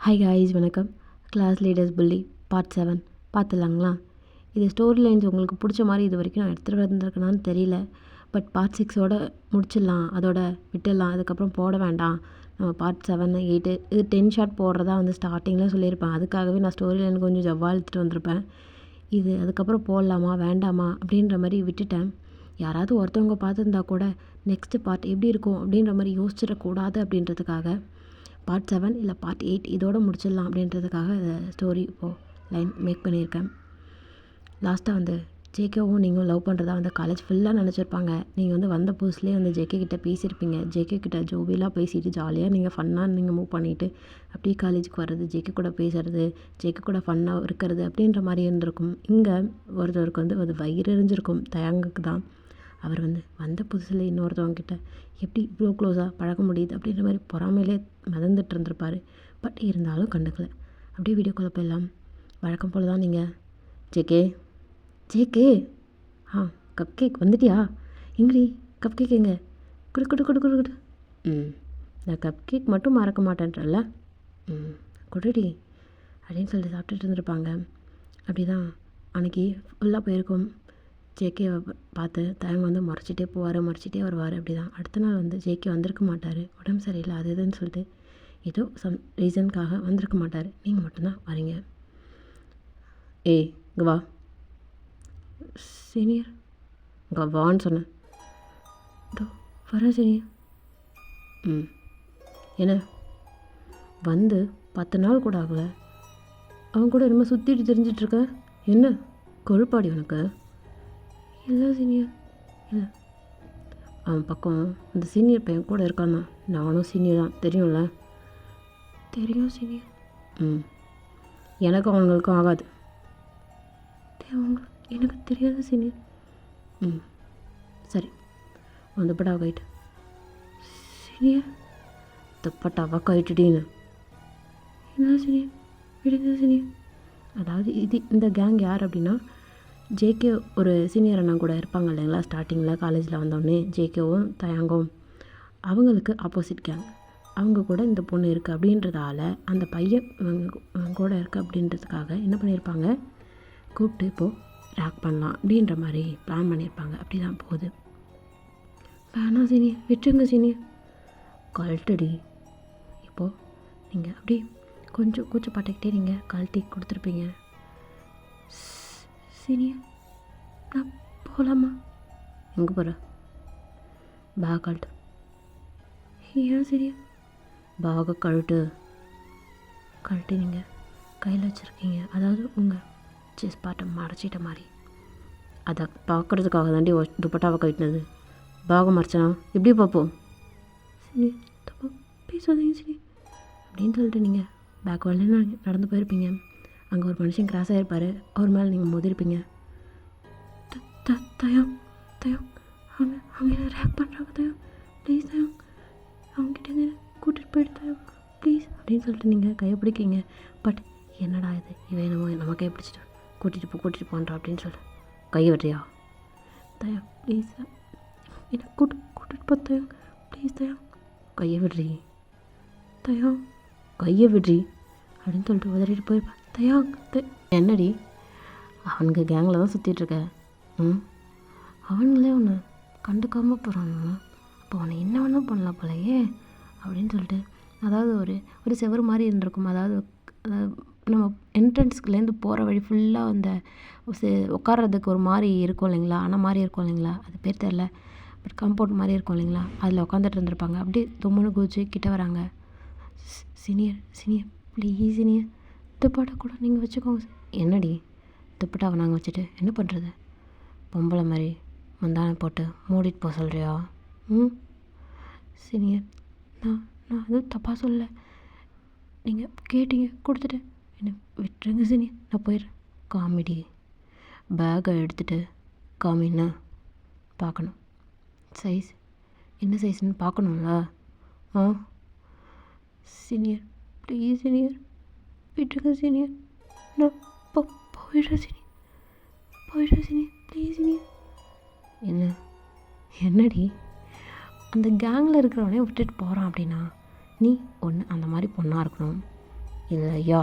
Hi guys, வணக்கம். Class leaders புல்லி part 7 பார்த்துலாங்களா? இது story lines உங்களுக்கு பிடிச்ச மாதிரி இது வரைக்கும் நான் எடுத்துகிட்டு வந்திருக்கேனான்னு தெரியல. பட் பார்ட் 6ஓட முடிச்சிடலாம், அதோட விட்டுடலாம், அதுக்கப்புறம் போட வேண்டாம். நம்ம பார்ட் 7, 8 இது 10 ஷார்ட் போடுறதா ஸ்டார்டிங்கில் சொல்லியிருப்பேன். அதுக்காகவே நான் ஸ்டோரி லைன் கொஞ்சம் ஜவ்வாழ்த்துட்டு வந்திருப்பேன். இது அதுக்கப்புறம் போடலாமா வேண்டாமா அப்படின்ற மாதிரி விட்டுட்டேன். யாராவது ஒருத்தவங்க பார்த்துருந்தா கூட நெக்ஸ்ட்டு பார்ட் எப்படி இருக்கும் அப்படின்ற மாதிரி யோசிச்சிடக்கூடாது அப்படின்றதுக்காக பார்ட் 7 இல்லை பார்ட் 8 இதோடு முடிச்சிடலாம் அப்படின்றதுக்காக இதை ஸ்டோரி இப்போது லைன் மேக் பண்ணியிருக்கேன். லாஸ்ட்டாக ஜேகேவும் நீங்கள் லவ் பண்ணுறதா காலேஜ் ஃபுல்லாக நினச்சிருப்பாங்க. நீங்கள் வந்த புதுசுலேயே ஜேகே கிட்டே பேசியிருப்பீங்க. ஜேகே கிட்டே ஜோவியெலாம் பேசிட்டு ஜாலியாக நீங்கள் ஃபன்னாக மூவ் பண்ணிவிட்டு அப்படியே காலேஜுக்கு வர்றது, ஜேகே கூட பேசுறது, ஜேகே கூட ஃபன்னாக இருக்கிறது அப்படின்ற மாதிரி இருந்திருக்கும். இங்கே ஒருத்தருக்கு அது வயிறு எரிஞ்சிருக்கும். தயங்குக்கு தான் அவர் வந்த புதுசில் இன்னொருத்தவங்கிட்ட எப்படி இவ்வளோ க்ளோஸாக பழக முடியுது அப்படின்ற மாதிரி பொறாமையிலே மிதந்துட்டு இருந்திருப்பார். பட் இருந்தாலும் கண்டுக்கலை. அப்படியே வீடியோ கால் போயிடலாம். வழக்கம் போல் தான் நீங்கள் ஜேகே ஜேகே கப் கேக் வந்துட்டியா? எங்கடி கப் கேக் எங்க? குடு குடு குடு குடு குடு. நான் கப் கேக் மட்டும் மறக்க மாட்டேன்றல. குடுடி அப்படின்னு சொல்லிட்டு சாப்பிட்டுட்டு இருந்திருப்பாங்க. அப்படி தான் அன்றைக்கி ஃபுல்லாக போயிருக்கும். ஜேகேவை பார்த்து தயங்க முறைச்சிட்டே போவார், முறைச்சிட்டே வருவார். அப்படி தான் அடுத்த நாள் ஜேகே வந்திருக்க மாட்டார். உடம்பு சரியில்லை அது இதுன்னு சொல்லிட்டு ஏதோ சம் ரீசனுக்காக வந்திருக்க மாட்டார். நீங்கள் மட்டும்தான் வரீங்க. ஏய் இங்கே வா சீனியர், இங்கே வான்னு சொன்னேன். இதோ வரேன் சீனியர். என்ன 10 நாள் கூட ஆகலை, அவன் கூட ரொம்ப சுற்றிட்டு தெரிஞ்சிட்ருக்க. என்ன கொழுப்பாடி உனக்கு? இல்லை சீனியர் இல்லை. அவன் பக்கம் அந்த சீனியர் பையன் கூட இருக்கான்னா. நானும் சீனியர் தான், தெரியும்ல? தெரியும் சீனியர். எனக்கும் அவங்களுக்கும் ஆகாது. எனக்கு தெரியாது சீனியர். சரி உன் துப்பட்டாவை கைட்டு. சீனியர் துப்பட்டாவா கைட்டுடின்னு. என்ன சீனியர் விடுங்க சீனியர். அதாவது இந்த கேங் யார் அப்படின்னா, ஜேகே ஒரு சீனியர் அண்ணா கூட இருப்பாங்க இல்லைங்களா? ஸ்டார்டிங்கில் காலேஜில் வந்தோடனே ஜேகேவும் தயாங்கும் அவங்களுக்கு ஆப்போசிட் கேங். அவங்க கூட இந்த பொண்ணு இருக்குது அப்படின்றதால அந்த பையன் கூட இருக்குது அப்படின்றதுக்காக என்ன பண்ணியிருப்பாங்க, கூப்பிட்டு இப்போது ரேக் பண்ணலாம் அப்படின்ற மாதிரி பிளான் பண்ணியிருப்பாங்க. அப்படி தான் போகுது. வேணாம் சீனியர், விட்டுருங்க சீனியர். கழட்டடி. இப்போது நீங்கள் அப்படி கொஞ்சம் கூச்சப்பட்டுக்கிட்டே நீங்கள் கழட்டி கொடுத்துருப்பீங்க. சீனியர் நான் போகலாமா? எங்கே போகிற? பேக் கழட்டு. ஏன் சீனியர்? பேகை கழட்டு. கழட்டி நீங்கள் கையில் வச்சுருக்கீங்க, அதாவது உங்கள் செஸ் பாட்டை மறைச்சிட்ட மாதிரி. அதை பார்க்குறதுக்காக தாண்டி துப்பட்டாவை கழட்டினது. பேகை மறைச்சனா எப்படி பார்ப்போம்? சீனியர் தப்பா பேசாதீங்க சீனியர் அப்படின்னு சொல்லிட்டு நீங்கள் பேக் வரல நடந்து போயிருப்பீங்க. அங்கே ஒரு மனுஷன் கிராஸ் ஆகிருப்பார். அவர் மேலே நீங்கள் மோதிருப்பீங்க. தயம் தயம் அவங்க ரேக் பண்ணுறாங்க தயம் ப்ளீஸ் தயம் அவங்ககிட்ட கூட்டிகிட்டு போயிட்டு தயம் ப்ளீஸ் அப்படின்னு சொல்லிட்டு நீங்கள் கையை பிடிக்கிங்க. பட் என்னடா இது, இவன் நம்ம கையை பிடிச்சிட்டு கூட்டிகிட்டு போன்றா அப்படின்னு சொல்லி கையை விட்றியா? தயம் ப்ளீஸ் என்ன கூட்டிகிட்டு போ தயம் ப்ளீஸ் தயம் கையை விட்றி தயம் கையை விட்றி அப்படின்னு சொல்லிட்டு உதறிட்டு போயிருப்பேன். என்னடி அவனுக்கு கேங்கில் தான் சுற்றிட்டுருக்க? அவனுங்களே ஒன்று கண்டுக்காமல் போகிறானுங்க. அப்போ அவனை என்ன வேணால் பண்ணலாம் போலையே அப்படின்னு சொல்லிட்டு, அதாவது ஒரு செவரு மாதிரி இருந்திருக்கும். அதாவது நம்ம என்ட்ரன்ஸ்குலேருந்து போகிற வழி ஃபுல்லாக உட்கார்றதுக்கு ஒரு மாதிரி இருக்கும் இல்லைங்களா? ஆனால் மாதிரி இருக்கும் இல்லைங்களா? அது பேர் தெரில. பட் கம்பவுண்ட் மாதிரி இருக்கும் இல்லைங்களா? அதில் உட்காந்துட்டு இருந்திருப்பாங்க. அப்படியே தும்முன்னு குதிச்சு கிட்ட வராங்க. சீனியர் ப்ளீஸ் சீனியர் துப்பட்டா கூட நீங்கள் வச்சுக்கோங்க. என்னடி துப்பட்டாவை நாங்கள் வச்சுட்டு என்ன பண்ணுறது? பொம்பளை மாதிரி முந்தானை போட்டு மூடிட்டு போக சொல்கிறியா? சீனியர் நான் அதுவும் தப்பாக சொல்ல, நீங்கள் கேட்டீங்க கொடுத்துட்டு என்ன விட்டுருங்க சீனியர், நான் போயிடுறேன். காமெடி பேக்கை எடுத்துகிட்டு காமின்னு பார்க்கணும். சைஸ் என்ன சைஸ்ன்னு பார்க்கணும்ல? சீனியர் ப்ளீஸ் சீனியர் விட்டுருங்க சீனியர், நான் போயிடுறேன் சீனியர் ப்ளீஸ் சீனியர். என்னடி அந்த கேங்கில் இருக்கிறவனே விட்டுட்டு போகிறான் அப்படின்னா நீ ஒன்று அந்த மாதிரி பொண்ணாக இருக்கணும், இல்லையா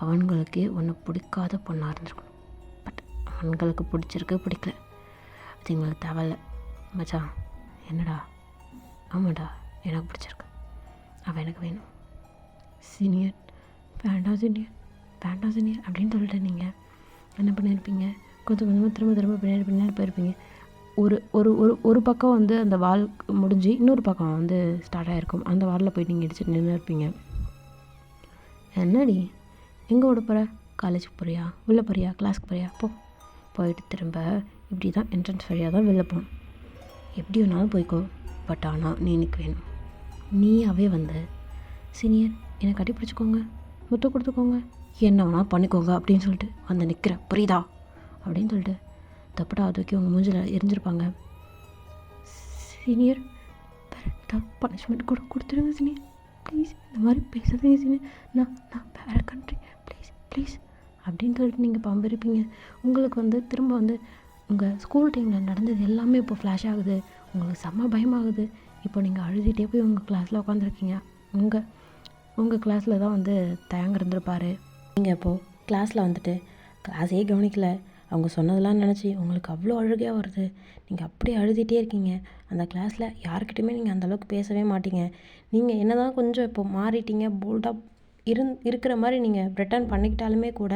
ஆண்களுக்கே ஒன்று பிடிக்காத பொண்ணாக இருந்திருக்கணும். பட் ஆண்களுக்கு பிடிச்சிருக்கு, பிடிக்கல, அது எங்களுக்கு தேவையில்ல. மச்சான் என்னடா? ஆமாடா, எனக்கு பிடிச்சிருக்கு, அவள் எனக்கு வேணும். சீனியர் வேண்டாம் சீனியர், வேண்டாம் சீனியர் அப்படின்னு சொல்லிட்டு நீங்கள் என்ன பண்ணியிருப்பீங்க? கொஞ்சம் கொஞ்சமாக திரும்ப பின்னாடி போயிருப்பீங்க. ஒரு ஒரு ஒரு ஒரு பக்கம் வந்து அந்த வால் முடிஞ்சு இன்னொரு பக்கம் வந்து ஸ்டார்ட் ஆகிருக்கும். அந்த வாலில் போய் நீங்கள் இடிச்சிட்டு நின்று இருப்பீங்க. என்னடி எங்கே ஓட போகிற? காலேஜுக்கு போகிறியா, உள்ளே போகிறியா, கிளாஸுக்கு போகிறியா? போயிட்டு திரும்ப இப்படி தான் என்ட்ரன்ஸ் வழியாக தான் வெளில போகணும். எப்படி வேணாலும் போய்க்கோ, பட் ஆனால் நீ எனக்கு வேணும். நீயாவே வந்து சீனியர் என்னை கட்டி பிடிச்சிக்கோங்க, முட்டை கொடுத்துக்கோங்க, என்ன வேணால் பண்ணிக்கோங்க அப்படின்னு சொல்லிட்டு வந்து நிற்கிற, புரியுதா அப்படின்னு சொல்லிட்டு தப்புடா தூக்கி உங்கள் மூஞ்சில் எரிஞ்சிருப்பாங்க. சீனியர் வேறு ஏதாவது பனிஷ்மெண்ட் கூட கொடுத்துருங்க சீனியர், ப்ளீஸ் இந்த மாதிரி பேசாதீங்க சீனியர், நான் வேறு கண்ட்ரி, ப்ளீஸ் அப்படின்னு சொல்லிட்டு நீங்கள் பம்பிருப்பீங்க. உங்களுக்கு வந்து திரும்ப வந்து உங்கள் ஸ்கூல் டைமில் நடந்தது எல்லாமே இப்போ ஃப்ளாஷ் ஆகுது. உங்களுக்கு செம்ம பயமாகுது. இப்போ நீங்கள் அழுதுகிட்டே போய் உங்கள் கிளாஸில் உட்காந்துருக்கீங்க. உங்கள் கிளாஸில் தான் வந்து தயங்க இருந்திருப்பார். நீங்கள் இப்போது கிளாஸில் வந்துட்டு கிளாஸே கவனிக்கல, அவங்க சொன்னதெல்லாம் நினச்சி உங்களுக்கு அவ்வளோ அழுகையாக வருது. நீங்கள் அப்படியே அழுதுகிட்டே இருக்கீங்க. அந்த கிளாஸில் யாருக்கிட்டையுமே நீங்கள் அந்தளவுக்கு பேசவே மாட்டீங்க. நீங்கள் என்ன தான் கொஞ்சம் இப்போ மாறிட்டீங்க, போல்டாக இருக்கிற மாதிரி நீங்கள் ரிட்டர்ன் பண்ணிக்கிட்டாலுமே கூட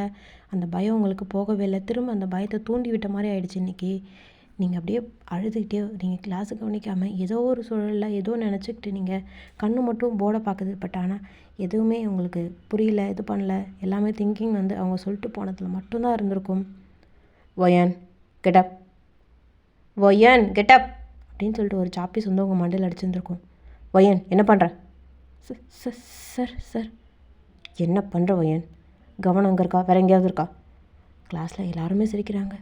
அந்த பயம் உங்களுக்கு போகவே இல்லை. திரும்ப அந்த பயத்தை தூண்டி விட்ட மாதிரி ஆயிடுச்சு இன்றைக்கி. நீங்கள் அப்படியே அழுதுகிட்டே நீங்கள் கிளாஸுக்கு கவனிக்காமல் ஏதோ ஒரு சூழலில் ஏதோ நினச்சிக்கிட்டு நீங்கள் கண்ணு மட்டும் போர்டை பார்க்குது. பட் ஆனால் எதுவுமே உங்களுக்கு புரியல, இது பண்ணல. எல்லாமே திங்கிங் வந்து அவங்க சொல்லிட்டு போனதில் மட்டும்தான் இருந்திருக்கும். ஒயன் கெட்டப், ஒயன் கெட்டப் அப்படின்னு சொல்லிட்டு ஒரு சாப்பீஸ் வந்து உங்கள் மண்டையில் அடிச்சுருந்துருக்கும். ஒயன் என்ன பண்ணுற? சார் என்ன பண்ணுற ஒயன்? கவனம் அங்கே இருக்கா, வேறு எங்கேயாவது இருக்கா? கிளாஸில் எல்லாருமே சிரிக்கிறாங்க.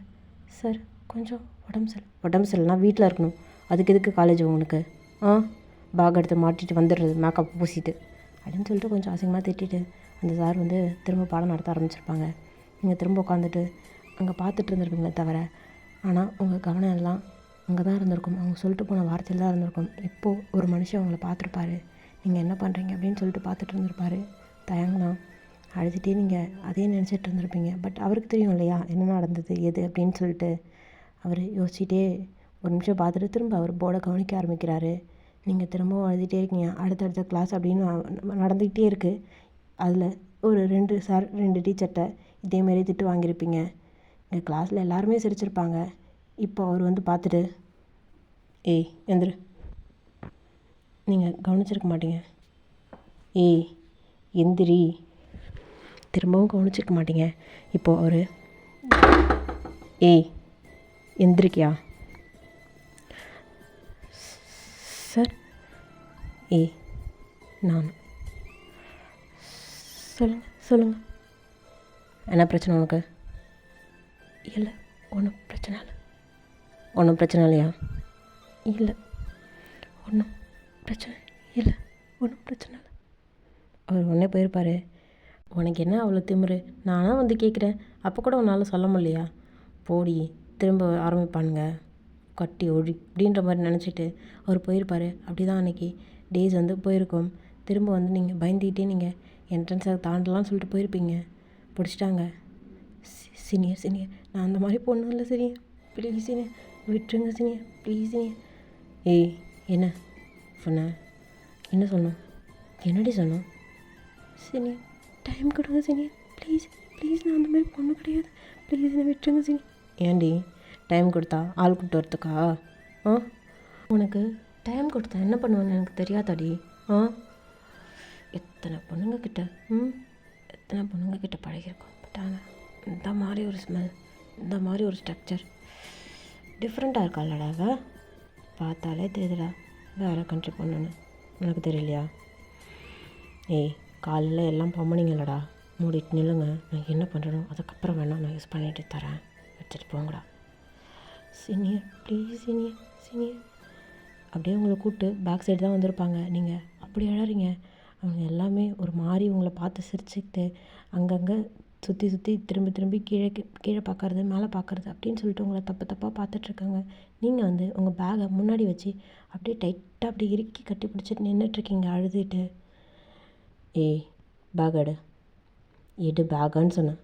சார் கொஞ்சம் உடம்பு சரியில்லைனா வீட்டில் இருக்கணும், அதுக்கு எதுக்கு காலேஜ் உங்களுக்கு? பேக் எடுத்து மாட்டிட்டு வந்துடுறது, மேக்கப் பூசிட்டு அப்படின்னு சொல்லிட்டு கொஞ்சம் அசிங்கமாக திட்டிட்டு அந்த சார் வந்து திரும்ப பாடம் நடத்த ஆரம்பிச்சிருப்பாங்க. நீங்கள் திரும்ப உட்காந்துட்டு அங்கே பார்த்துட்டு இருந்திருப்பீங்களே தவிர, ஆனால் உங்கள் கவனம் எல்லாம் அங்கே தான் இருந்திருக்கும். அவங்க சொல்லிட்டு போன வார்த்தையில் தான் இருந்திருக்கும். இப்போது ஒரு மனுஷன் உங்களை பார்த்துருப்பாரு, நீங்கள் என்ன பண்ணுறீங்க அப்படின்னு சொல்லிட்டு பார்த்துட்டு இருந்திருப்பாரு. தயங்கலாம் அழுதுகிட்டே நீங்கள் அதே நினச்சிட்டு இருந்திருப்பீங்க. பட் அவருக்கு தெரியும் இல்லையா என்ன நடந்தது எது அப்படின்னு சொல்லிட்டு. அவர் யோசிச்சுட்டே ஒரு நிமிஷம் பார்த்துட்டு திரும்ப அவர் போர்டை கவனிக்க ஆரம்பிக்கிறாரு. நீங்கள் திரும்பவும் அழுதுகிட்டே இருக்கீங்க. அடுத்தடுத்த கிளாஸ் அப்படின்னு நடந்துக்கிட்டே இருக்குது. அதில் ஒரு 2 டீச்சர்கிட்ட இதேமாரி திட்டு வாங்கியிருப்பீங்க. எங்கள் கிளாஸில் எல்லாருமே சிரிச்சிருப்பாங்க. இப்போ அவர் வந்து பார்த்துட்டு, ஏய் எந்திரு, நீங்கள் கவனிச்சிருக்க மாட்டீங்க, ஏய் எந்திரி, திரும்பவும் கவனிச்சிருக்க மாட்டீங்க. இப்போது அவர் ஏய் எந்திரிக்கியா? சார் ஏய் நான் சொல்லுங்கள் என்ன பிரச்சனை உனக்கு? இல்லை ஒன்றும் பிரச்சனை இல்லையா? இல்லை ஒன்றும் பிரச்சனை இல்லை. அவர் உடனே போயிருப்பார். உனக்கு என்ன அவ்வளோ திமிரு? நானாக வந்து கேட்குறேன், அப்போ கூட உன்னால் சொல்ல முடியலையா? போடி, திரும்ப ஆரம்பிப்பானுங்க, கட்டி ஒழி அப்படின்ற மாதிரி நினச்சிட்டு அவர் போயிருப்பார். அப்படி தான் அன்றைக்கி டேஸ் வந்து போயிருக்கோம். திரும்ப வந்து நீங்கள் பயந்துக்கிட்டே நீங்கள் என்ட்ரன்ஸை தாண்டலாம்னு சொல்லிட்டு போயிருப்பீங்க. பிடிச்சிட்டாங்க. சீனியர் நான் அந்த மாதிரி பொண்ணு இல்லை சீனியர், ப்ளீஸ் சீனியர் விட்டுருங்க சீனியர், ப்ளீஸ் சீனியர். ஏய் என்ன சொன்ன? என்ன சொன்னோம்? என்னடி சொன்னோம்? சீனியர் டைம் கொடுங்க சீனியர், ப்ளீஸ் நான் அந்த மாதிரி பொண்ணு கிடையாது, ப்ளீஸ் என்னை விட்டுருங்க சீனியர். ஏன்டி டைம் கொடுத்தா ஆள் கூப்பிட்டு வரத்துக்கா? உனக்கு டைம் கொடுத்தா என்ன பண்ணுவேன்னு எனக்கு தெரியாதாடி? எத்தனை பொண்ணுங்க கிட்ட பழகிருக்கோம். பட் ஆனால் இந்த மாதிரி ஒரு ஸ்மெல், இந்த மாதிரி ஒரு ஸ்ட்ரக்சர் டிஃப்ரெண்ட்டாக இருக்காளடா அவள். பார்த்தாலே தெரியுதுடா வேறு கண்ட்ரி பொண்ணுன்னு. உனக்கு தெரியலையா? ஏய் காலையில் எல்லாம் பொம்மனிங்களடா, மூடிட்டு நில்லுங்க, நான் என்ன பண்ணுறோம் அதுக்கப்புறம் வேணால் நான் யூஸ் பண்ணிட்டு தரேன், வச்சுட்டு போங்கடா. சீனியர் ப்ளீஸ் சீனியர் அப்படியே உங்களை கூப்பிட்டு பேக் சைடு தான் வந்திருப்பாங்க. நீங்கள் அப்படி அழறீங்க. அவங்க எல்லாமே ஒரு மாதிரி உங்களை பார்த்து சிரிச்சுக்கிட்டு அங்கங்கே சுற்றி திரும்பி கீழே பார்க்கறது, மேலே பார்க்கறது அப்படின்னு சொல்லிட்டு உங்களை தப்பாக பார்த்துட்ருக்காங்க. நீங்கள் வந்து உங்கள் பேகை முன்னாடி வச்சு அப்படியே டைட்டாக அப்படி இறுக்கி கட்டி பிடிச்சிட்டு நின்றுட்டுருக்கீங்க அழுதுகிட்டு. ஏய் பேக் எடு, எடு பேக்குன்னு சொன்னேன்.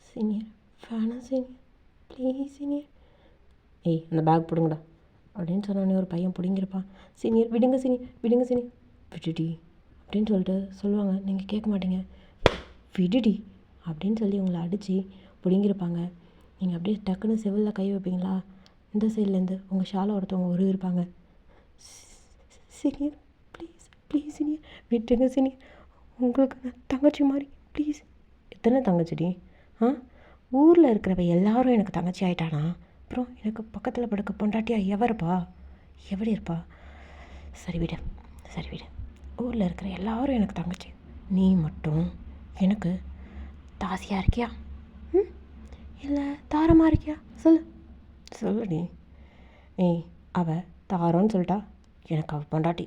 சீனியர் வேணாம் சீனியர், ப்ளீஸ் சீனியர். ஏய் அந்த பேக் பிடுங்கடா அப்படின்னு சொன்னோடனே ஒரு பையன் பிடிங்கிருப்பான். சீனியர் விடுங்க சீனியர், விடுங்க சீனியர். விடுடி அப்படின்னு சொல்லிட்டு சொல்லுவாங்க. நீங்கள் கேட்க மாட்டீங்க. விடுடி அப்படின்னு சொல்லி உங்களை அடித்து பிடுங்கிருப்பாங்க. நீங்கள் அப்படியே டக்குன்னு செவிலில் கை வைப்பீங்களா, இந்த சைட்லேருந்து உங்கள் ஷாலை ஒருத்தவங்க இருப்பாங்க. சீனியர் ப்ளீஸ் ப்ளீஸ் சீனியர் விட்டுருங்க சீனியர், உங்களுக்கு நான் தங்கச்சி மாதிரி ப்ளீஸ். எத்தனை தங்கச்சிடி? ஊரில் இருக்கிறவ எல்லாரும் எனக்கு தங்கச்சி ஆகிட்டானா, அப்புறம் எனக்கு பக்கத்தில் படுக்க பொண்டாட்டியா எவருப்பா, எப்படி இருப்பா? சரி விடு சரி விடு, ஊரில் இருக்கிற எல்லாரும் எனக்கு தங்கச்சி, நீ மட்டும் எனக்கு தாசியாக இருக்கியா? இல்லை தாரமாக இருக்கியா? சொல்லுடி. ஏய் அவள் தாரோன்னு சொல்லிட்டா, எனக்கு அவள் பொண்டாட்டி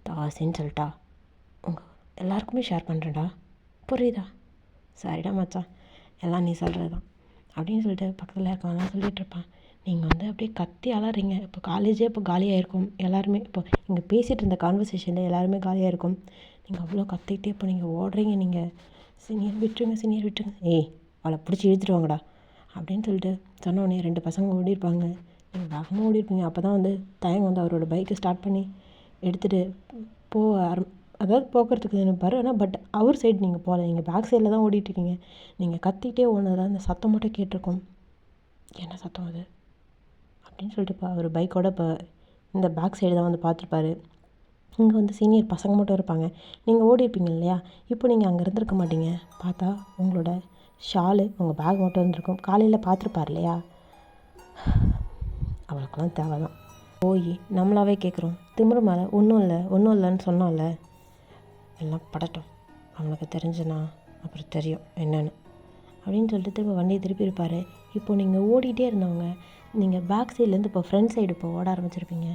தாசின்னு சொல்லிட்டா, உங்கள் எல்லாருக்குமே ஷேர் பண்ணுறேன்டா, புரியுதா? சரிடா மச்சான், எல்லாம் நீ சொல்கிறது தான் அப்படின்னு சொல்லிட்டு பக்கத்தில் இருக்கவங்களாம் சொல்லிகிட்ருப்பான். நீங்கள் அப்படியே கத்தி அலறீங்க. இப்போ காலேஜே இப்போ காலியாக இருக்கும், எல்லாருமே இப்போ இங்கே பேசிகிட்டு இருந்த கான்வர்சேஷனில் எல்லாருமே காலியாக இருக்கும். நீங்கள் அவ்வளோ கத்திக்கிட்டே இப்போ நீங்கள் ஓடுறீங்க. நீங்கள் சீனியர் விட்டுருங்க சீனியர் விட்டுருங்க, ஏய் அவளை பிடிச்சி இழுத்துருவாங்கடா அப்படின்னு சொல்லிட்டு சொன்னோடனே 2 பசங்க ஓடிருப்பாங்க. நீங்கள் வேகமாக ஓடிருப்பீங்க. அப்போ தான் தயங்க அவரோட பைக்கை ஸ்டார்ட் பண்ணி எடுத்துகிட்டு அதாவது போக்குறதுக்கு நினைப்பார். ஆனால் பட் அவர் சைடு நீங்கள் போகல, நீங்கள் பேக் சைடில் தான் ஓடிட்டுருக்கீங்க. நீங்கள் கத்திக்கிட்டே ஓடுனதில் அந்த சத்தம் மட்டும் கேட்டிருக்கோம். என்ன சத்தம் அது அப்படின்னு சொல்லிட்டு இப்போ அவர் பைக்கோட இப்போ இந்த பேக் சைடு தான் பார்த்துருப்பாரு. இங்கே சீனியர் பசங்க மட்டும் இருப்பாங்க. நீங்கள் ஓடிருப்பீங்க இல்லையா, இப்போ நீங்கள் அங்கே இருந்திருக்க மாட்டீங்க. பார்த்தா உங்களோட ஷாலு உங்கள் பேக் மட்டும் இருந்திருக்கும். காலையில் பார்த்துருப்பார் இல்லையா, அவளுக்கெல்லாம் தேவை தான். போய் நம்மளாவே கேட்குறோம், திமிரு மேலே ஒன்றும் இல்லைன்னு சொன்னோம்ல, எல்லாம் படட்டும், அவனுக்கு தெரிஞ்சுனா அப்புறம் தெரியும் என்னென்னு அப்படின்னு சொல்லிட்டு திரும்ப வண்டியை திருப்பி இருப்பார். இப்போ நீங்கள் ஓடிட்டே இருந்தவங்க நீங்கள் பேக் சைட்லேருந்து இப்போ ஃப்ரண்ட் சைடு இப்போ ஓட ஆரம்பிச்சிருப்பீங்க.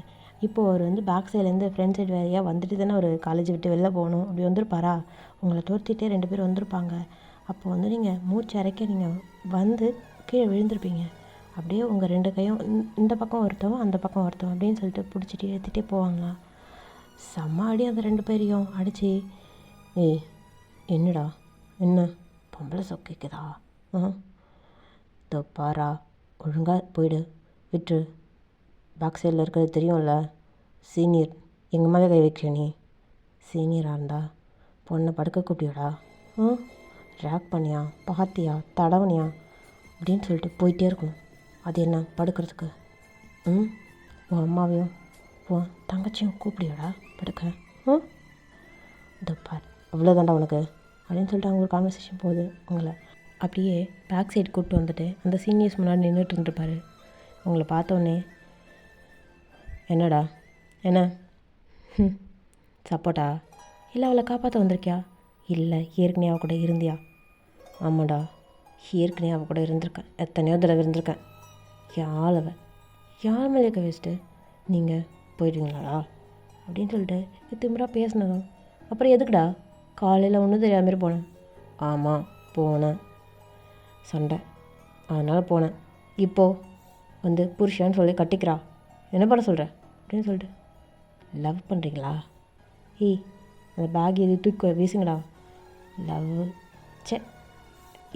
இப்போது அவர் பேக் சைட்லேருந்து ஃப்ரண்ட் சைடு வேறையாக வந்துட்டு தானே ஒரு காலேஜ் விட்டு வெளில போகணும். அப்படி வந்திருப்பாரா, உங்களை துரத்திட்டே 2 பேர் வந்திருப்பாங்க. அப்போ நீங்கள் மூச்சு அரைக்க நீங்கள் கீழே விழுந்திருப்பீங்க. அப்படியே உங்கள் 2 கையும் இந்த பக்கம் ஒருத்தவன் அந்த பக்கம் ஒருத்தவன் அப்படின்னு சொல்லிட்டு பிடிச்சிட்டு ஏற்றிட்டே போவாங்களா. செம்ம அடி அந்த 2 பேரையும் அடித்து. ஏய் என்னடா என்ன பொம்பளை சொக்கிக்குதா? பாரா ஒழுங்காக போயிடு, விட்டு பேக் சைடில் இருக்கிறது தெரியும்ல, சீனியர் எங்கள் மேலே கை வைக்கிற நீ சீனியராக இருந்தா பொண்ணை படுக்க கூப்பிட்டியாடா? ரேக் பண்ணியா, பார்த்தியா, தடவனியா அப்படின்னு சொல்லிட்டு போயிட்டே இருக்கணும். அது என்ன படுக்கிறதுக்கு? உன் அம்மாவையும் உன் தங்கச்சியும் கூப்பிடியாடா படுக்க? பார் அவ்வளோதாண்டா உனக்கு அப்படின்னு சொல்லிட்டு அவங்க ஒரு கான்வர்சேஷன் போகுது. உங்களை அப்படியே பேக் சைடு கூப்பிட்டு வந்துட்டு அந்த சீனியர்ஸ் முன்னாடி நின்றுட்டு இருந்துருப்பார். உங்களை பார்த்தோன்னே என்னடா என்ன சப்போட்டா, இல்லை அவளை காப்பாற்ற வந்திருக்கியா? இல்லை ஏற்கனவே அவள் கூட இருந்தியா? ஆமாடா ஏற்கனவே அவள் கூட இருந்திருக்கேன், எத்தனையோ தடவை இருந்திருக்கேன். யார் மேலே இருக்க வச்சுட்டு நீங்கள் போயிடுவீங்களாடா அப்படின்னு சொல்லிட்டு திமிரா பேசினதும், அப்புறம் எதுக்குடா காலையில் ஒன்றும் தெரியாத மாதிரி போனேன்? ஆமாம் போனேன், சண்டை அதனால் போனேன். இப்போது புருஷன்னு சொல்லி கட்டிக்கிறா, என்ன பண்ண சொல்கிற அப்படின்னு சொல்லிட்டு லவ் பண்ணுறீங்களா? ஏய் அந்த பேக் எது தூக்கி வீசுங்கடா. லவ்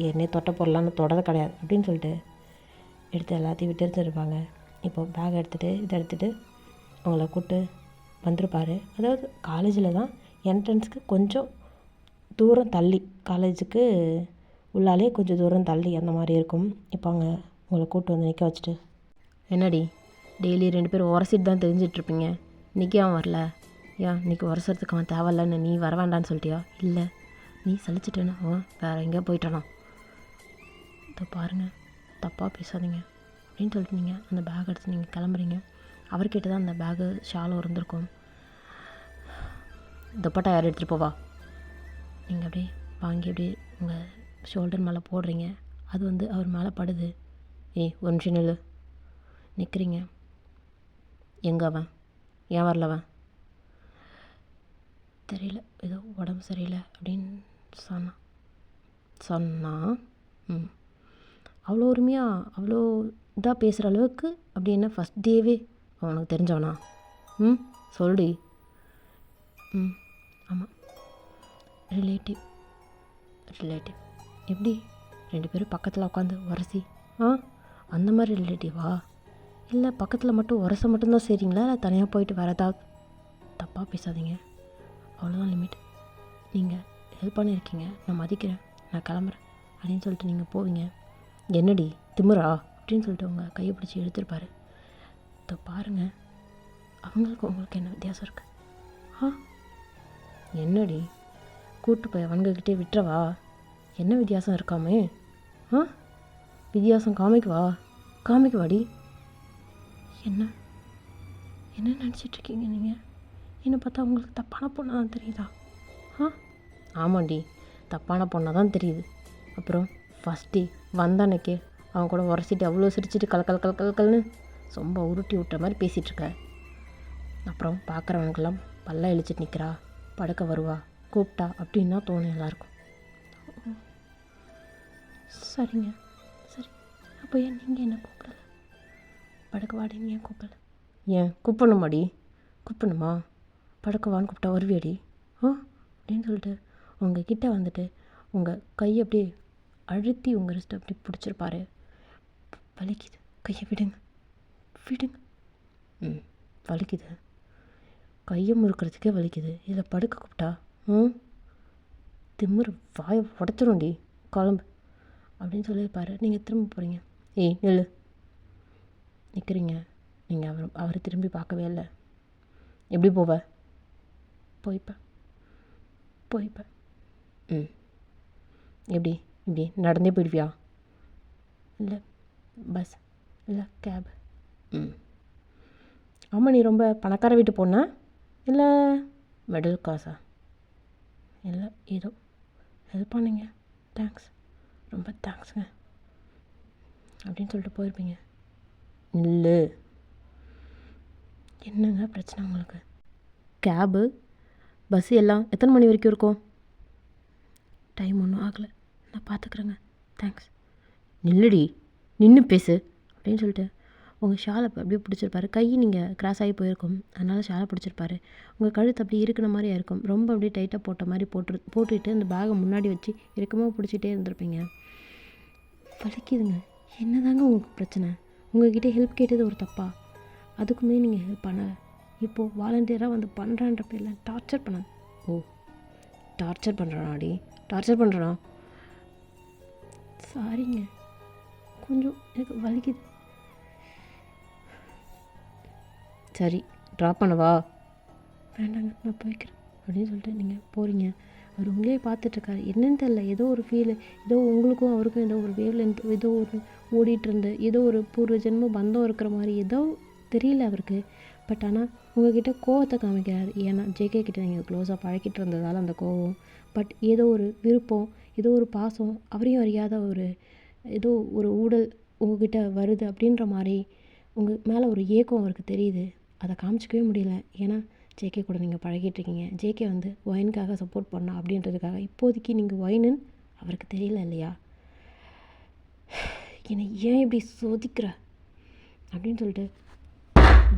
ஏற்கனவே தொட்ட பொருளான்னு தொடர கிடையாது அப்படின்னு சொல்லிட்டு எடுத்து எல்லாத்தையும் விட்டு எடுத்துருப்பாங்க. இப்போ பேக் எடுத்துகிட்டு அவங்கள கூப்பிட்டு வந்திருப்பார். அதாவது காலேஜில் தான் என்ட்ரன்ஸுக்கு கொஞ்சம் தூரம் தள்ளி, காலேஜுக்கு உள்ளாலே கொஞ்சம் தூரம் தள்ளி அந்த மாதிரி இருக்கும். இப்போ அவங்க உங்களை கூப்பிட்டு வந்து நிற்க வச்சுட்டு, என்னடி டெய்லி 2 பேரும் உரசிட்டு தான் தெரிஞ்சிட்ருப்பீங்க, இன்றைக்கி அவன் வரல, ஏன் இன்றைக்கி உரசறதுக்கு அவன் தேவையில்லன்னு நீ வர வேண்டான்னு சொல்லிட்டியா? இல்லை நீ சலிச்சிட்டேன்னு அவன் வேறு எங்கேயா போயிட்டானா? இதை பாருங்கள் தப்பாக பேசாதீங்க அப்படின்னு சொல்லிட்டு நீங்கள் அந்த பேக் எடுத்து நீங்கள் கிளம்புறீங்க. அவர்கிட்ட தான் அந்த பேகு ஷாலும் இருந்திருக்கும். துப்பட்டா யார் எடுத்துகிட்டு போவா? நீங்கள் அப்படியே வாங்கி அப்படியே உங்கள் ஷோல்டர் மேலே போடுறீங்க. அது அவர் மேலே படுது. ஏய் ஒரு நிமிஷம் நில்லு. நிற்கிறீங்க. எங்கே அவன்? ஏன் வரலவன்? தெரியல, ஏதோ உடம்பு சரியில்லை அப்படின்னு சொன்னான். அவ்வளோ உரிமையாக அவ்வளோ இதாக பேசுகிற அளவுக்கு அப்படி என்ன ஃபஸ்ட் டேவே அவனுக்கு தெரிஞ்சவனா? சொல்லுடி. ஆமாம் ரிலேட்டிவ். ரிலேட்டிவ். எப்படி 2 பேரும் பக்கத்தில் உட்காந்து உரசி அந்த மாதிரி ரிலேட்டிவா? இல்லை பக்கத்தில் மட்டும் உரச மட்டும்தான் செய்கிறீங்களா, இல்லை தனியாக போயிட்டு வேறு ஏதாவது? தப்பாக பேசாதீங்க, அவ்வளோதான் லிமிட். நீங்கள் ஹெல்ப் பண்ணியிருக்கீங்க, நான் மதிக்கிறேன், நான் கிளம்புறேன் அப்படின்னு சொல்லிட்டு நீங்கள் போவீங்க. என்னடி திமிரா அப்படின்னு சொல்லிட்டு உங்கள் கையை பிடிச்சி இழுத்துருப்பாரு. இதோ பாருங்கள், அவங்களுக்கு உங்களுக்கு என்ன வித்தியாசம் இருக்குது? என்னடி கூட்டு போய் அவங்கக்கிட்டே விட்டுறவா? என்ன வித்தியாசம் இருக்காமே? வித்தியாசம் காமிக்குவாடி. என்ன என்ன நினச்சிட்ருக்கீங்க நீங்கள்? என்னை பார்த்தா உங்களுக்கு தப்பான பொண்ணாக தான் தெரியுதா? ஆமாண்டி, தப்பான பொண்ணாக தான் தெரியுது. அப்புறம் ஃபஸ்ட்டு வந்த அன்னைக்கே அவன் கூட உரசிட்டு அவ்வளோ சிரிச்சிட்டு கலக்கல்னு ரொம்ப உருட்டி விட்டுற மாதிரி பேசிகிட்ருக்க. அப்புறம் பார்க்குறவனுக்கெல்லாம் பல்ல இழிச்சிட்டு நிற்கிறா, படுக்க வருவா, கூப்பிட்டா அப்படின்னா தோணும் எல்லாருக்கும். சரிங்க, சரி. அப்போ ஏன் நீங்கள் என்ன கூப்பிடல? படுக்க வாடின்னு ஏன் கூப்பிடல? ஏன் கூப்பிடணுமா? படுக்கவான்னு கூப்பிட்டா வருவியடி அப்படின்னு சொல்லிட்டு உங்ககிட்ட வந்துட்டு உங்கள் கையை அப்படியே அழுத்தி உங்கள் ரிஸ்ட்டை அப்படி பிடிச்சிருப்பாரு. வலிக்குது, கையை விடுங்க. வலிக்குது, கையை முறுக்கிறதுக்கே வலிக்குது, இதில் படுக்க கூப்பிட்டா திமிரு வாயை உடச்சிரும்டி, குழம்பு அப்படின்னு சொல்லியிருப்பாரு. நீங்கள் திரும்ப போகிறீங்க. ஏய் நெல்லு, நிற்கிறீங்க. நீங்கள் அவர் திரும்பி பார்க்கவே இல்லை. எப்படி போய்ப்பேன். எப்படி நடந்தே போயிடுவியா? இல்லை பஸ், இல்லை கேப். ஆமாம், நீ ரொம்ப பணக்கார வீட்டு பொண்ணா இல்லை மிடில் கிளாஸா? இல்லை ஏதோ ஹெல்ப் பண்ணிங்க, தேங்க்ஸ், ரொம்ப தேங்க்ஸுங்க அப்படின்னு சொல்லிட்டு போயிருப்பீங்க. இல்லை, என்னங்க பிரச்சனை உங்களுக்கு? கேபு பஸ்ஸு எல்லாம் எத்தனை மணி வரைக்கும் இருக்கும்? டைம் ஒன்றும் ஆகலை, நான் பார்த்துக்குறேங்க, தேங்க்ஸ். நில்லுடி, நின்று பேசு அப்படின்னு சொல்லிட்டு உங்கள் ஷாலை அப்படியே பிடிச்சிருப்பாரு. கை நீங்கள் கிராஸ் ஆகி போயிருக்கும், அதனால் ஷாலை பிடிச்சிருப்பாரு. உங்கள் கழுத்து அப்படி இருக்கிற மாதிரியா இருக்கும், ரொம்ப அப்படியே டைட்டாக போட்ட மாதிரி போட்டுட்டு அந்த பேகை முன்னாடி வச்சு இறுக்கமாக பிடிச்சிட்டே இருந்திருப்பீங்க. வலிக்குதுங்க, என்னதாங்க உங்களுக்கு பிரச்சனை? உங்கள்கிட்ட ஹெல்ப் கேட்டது ஒரு தப்பா? அதுக்குமே நீங்கள் ஹெல்ப் பண்ணலை. இப்போது வாலண்டியராக வந்து பண்ணுறான்ற பேரில் டார்ச்சர் பண்ண. டார்ச்சர் பண்ணுறானா? சாரிங்க, கொஞ்சம் எனக்கு வலிக்குது. சரி, ட்ராப் பண்ணவா? வேண்டாங்க, நான் போய்க்கிறேன் அப்படின்னு சொல்லிட்டு நீங்கள் போகிறீங்க. அவர் உங்களே பார்த்துட்ருக்காரு. என்னன்னு தெரியல, ஏதோ ஒரு ஃபீலு, ஏதோ உங்களுக்கும் அவருக்கும் ஏதோ ஒரு வேவ்லென்த், ஏதோ ஒரு ஓடிட்டுருந்து, ஏதோ ஒரு பூர்வ ஜென்ம பந்தம் இருக்கிற மாதிரி ஏதோ தெரியல அவருக்கு. பட் ஆனால் உங்கள்கிட்ட கோவத்தை காமிக்கிறார். ஏன்னா ஜேகே கிட்ட நீங்கள் க்ளோஸாக பழக்கிட்டு இருந்ததால் அந்த கோவம். பட் ஏதோ ஒரு விருப்பம், ஏதோ ஒரு பாசம், அவரையும் அறியாத ஒரு ஏதோ ஒரு ஊடல் உங்கள்கிட்ட வருது அப்படின்ற மாதிரி உங்கள் மேலே ஒரு ஏக்கம் அவருக்கு தெரியுது. அதை காமிச்சிக்கவே முடியல. ஏன்னா ஜேகே கூட நீங்கள் பழகிட்டுருக்கீங்க. ஜேகே வந்து ஒயினுக்காக சப்போர்ட் பண்ணா அப்படின்றதுக்காக. இப்போதைக்கு நீங்கள் ஒயினுன்னு அவருக்கு தெரியல இல்லையா? என்னை ஏன் இப்படி சோதிக்கிற அப்படின்னு சொல்லிட்டு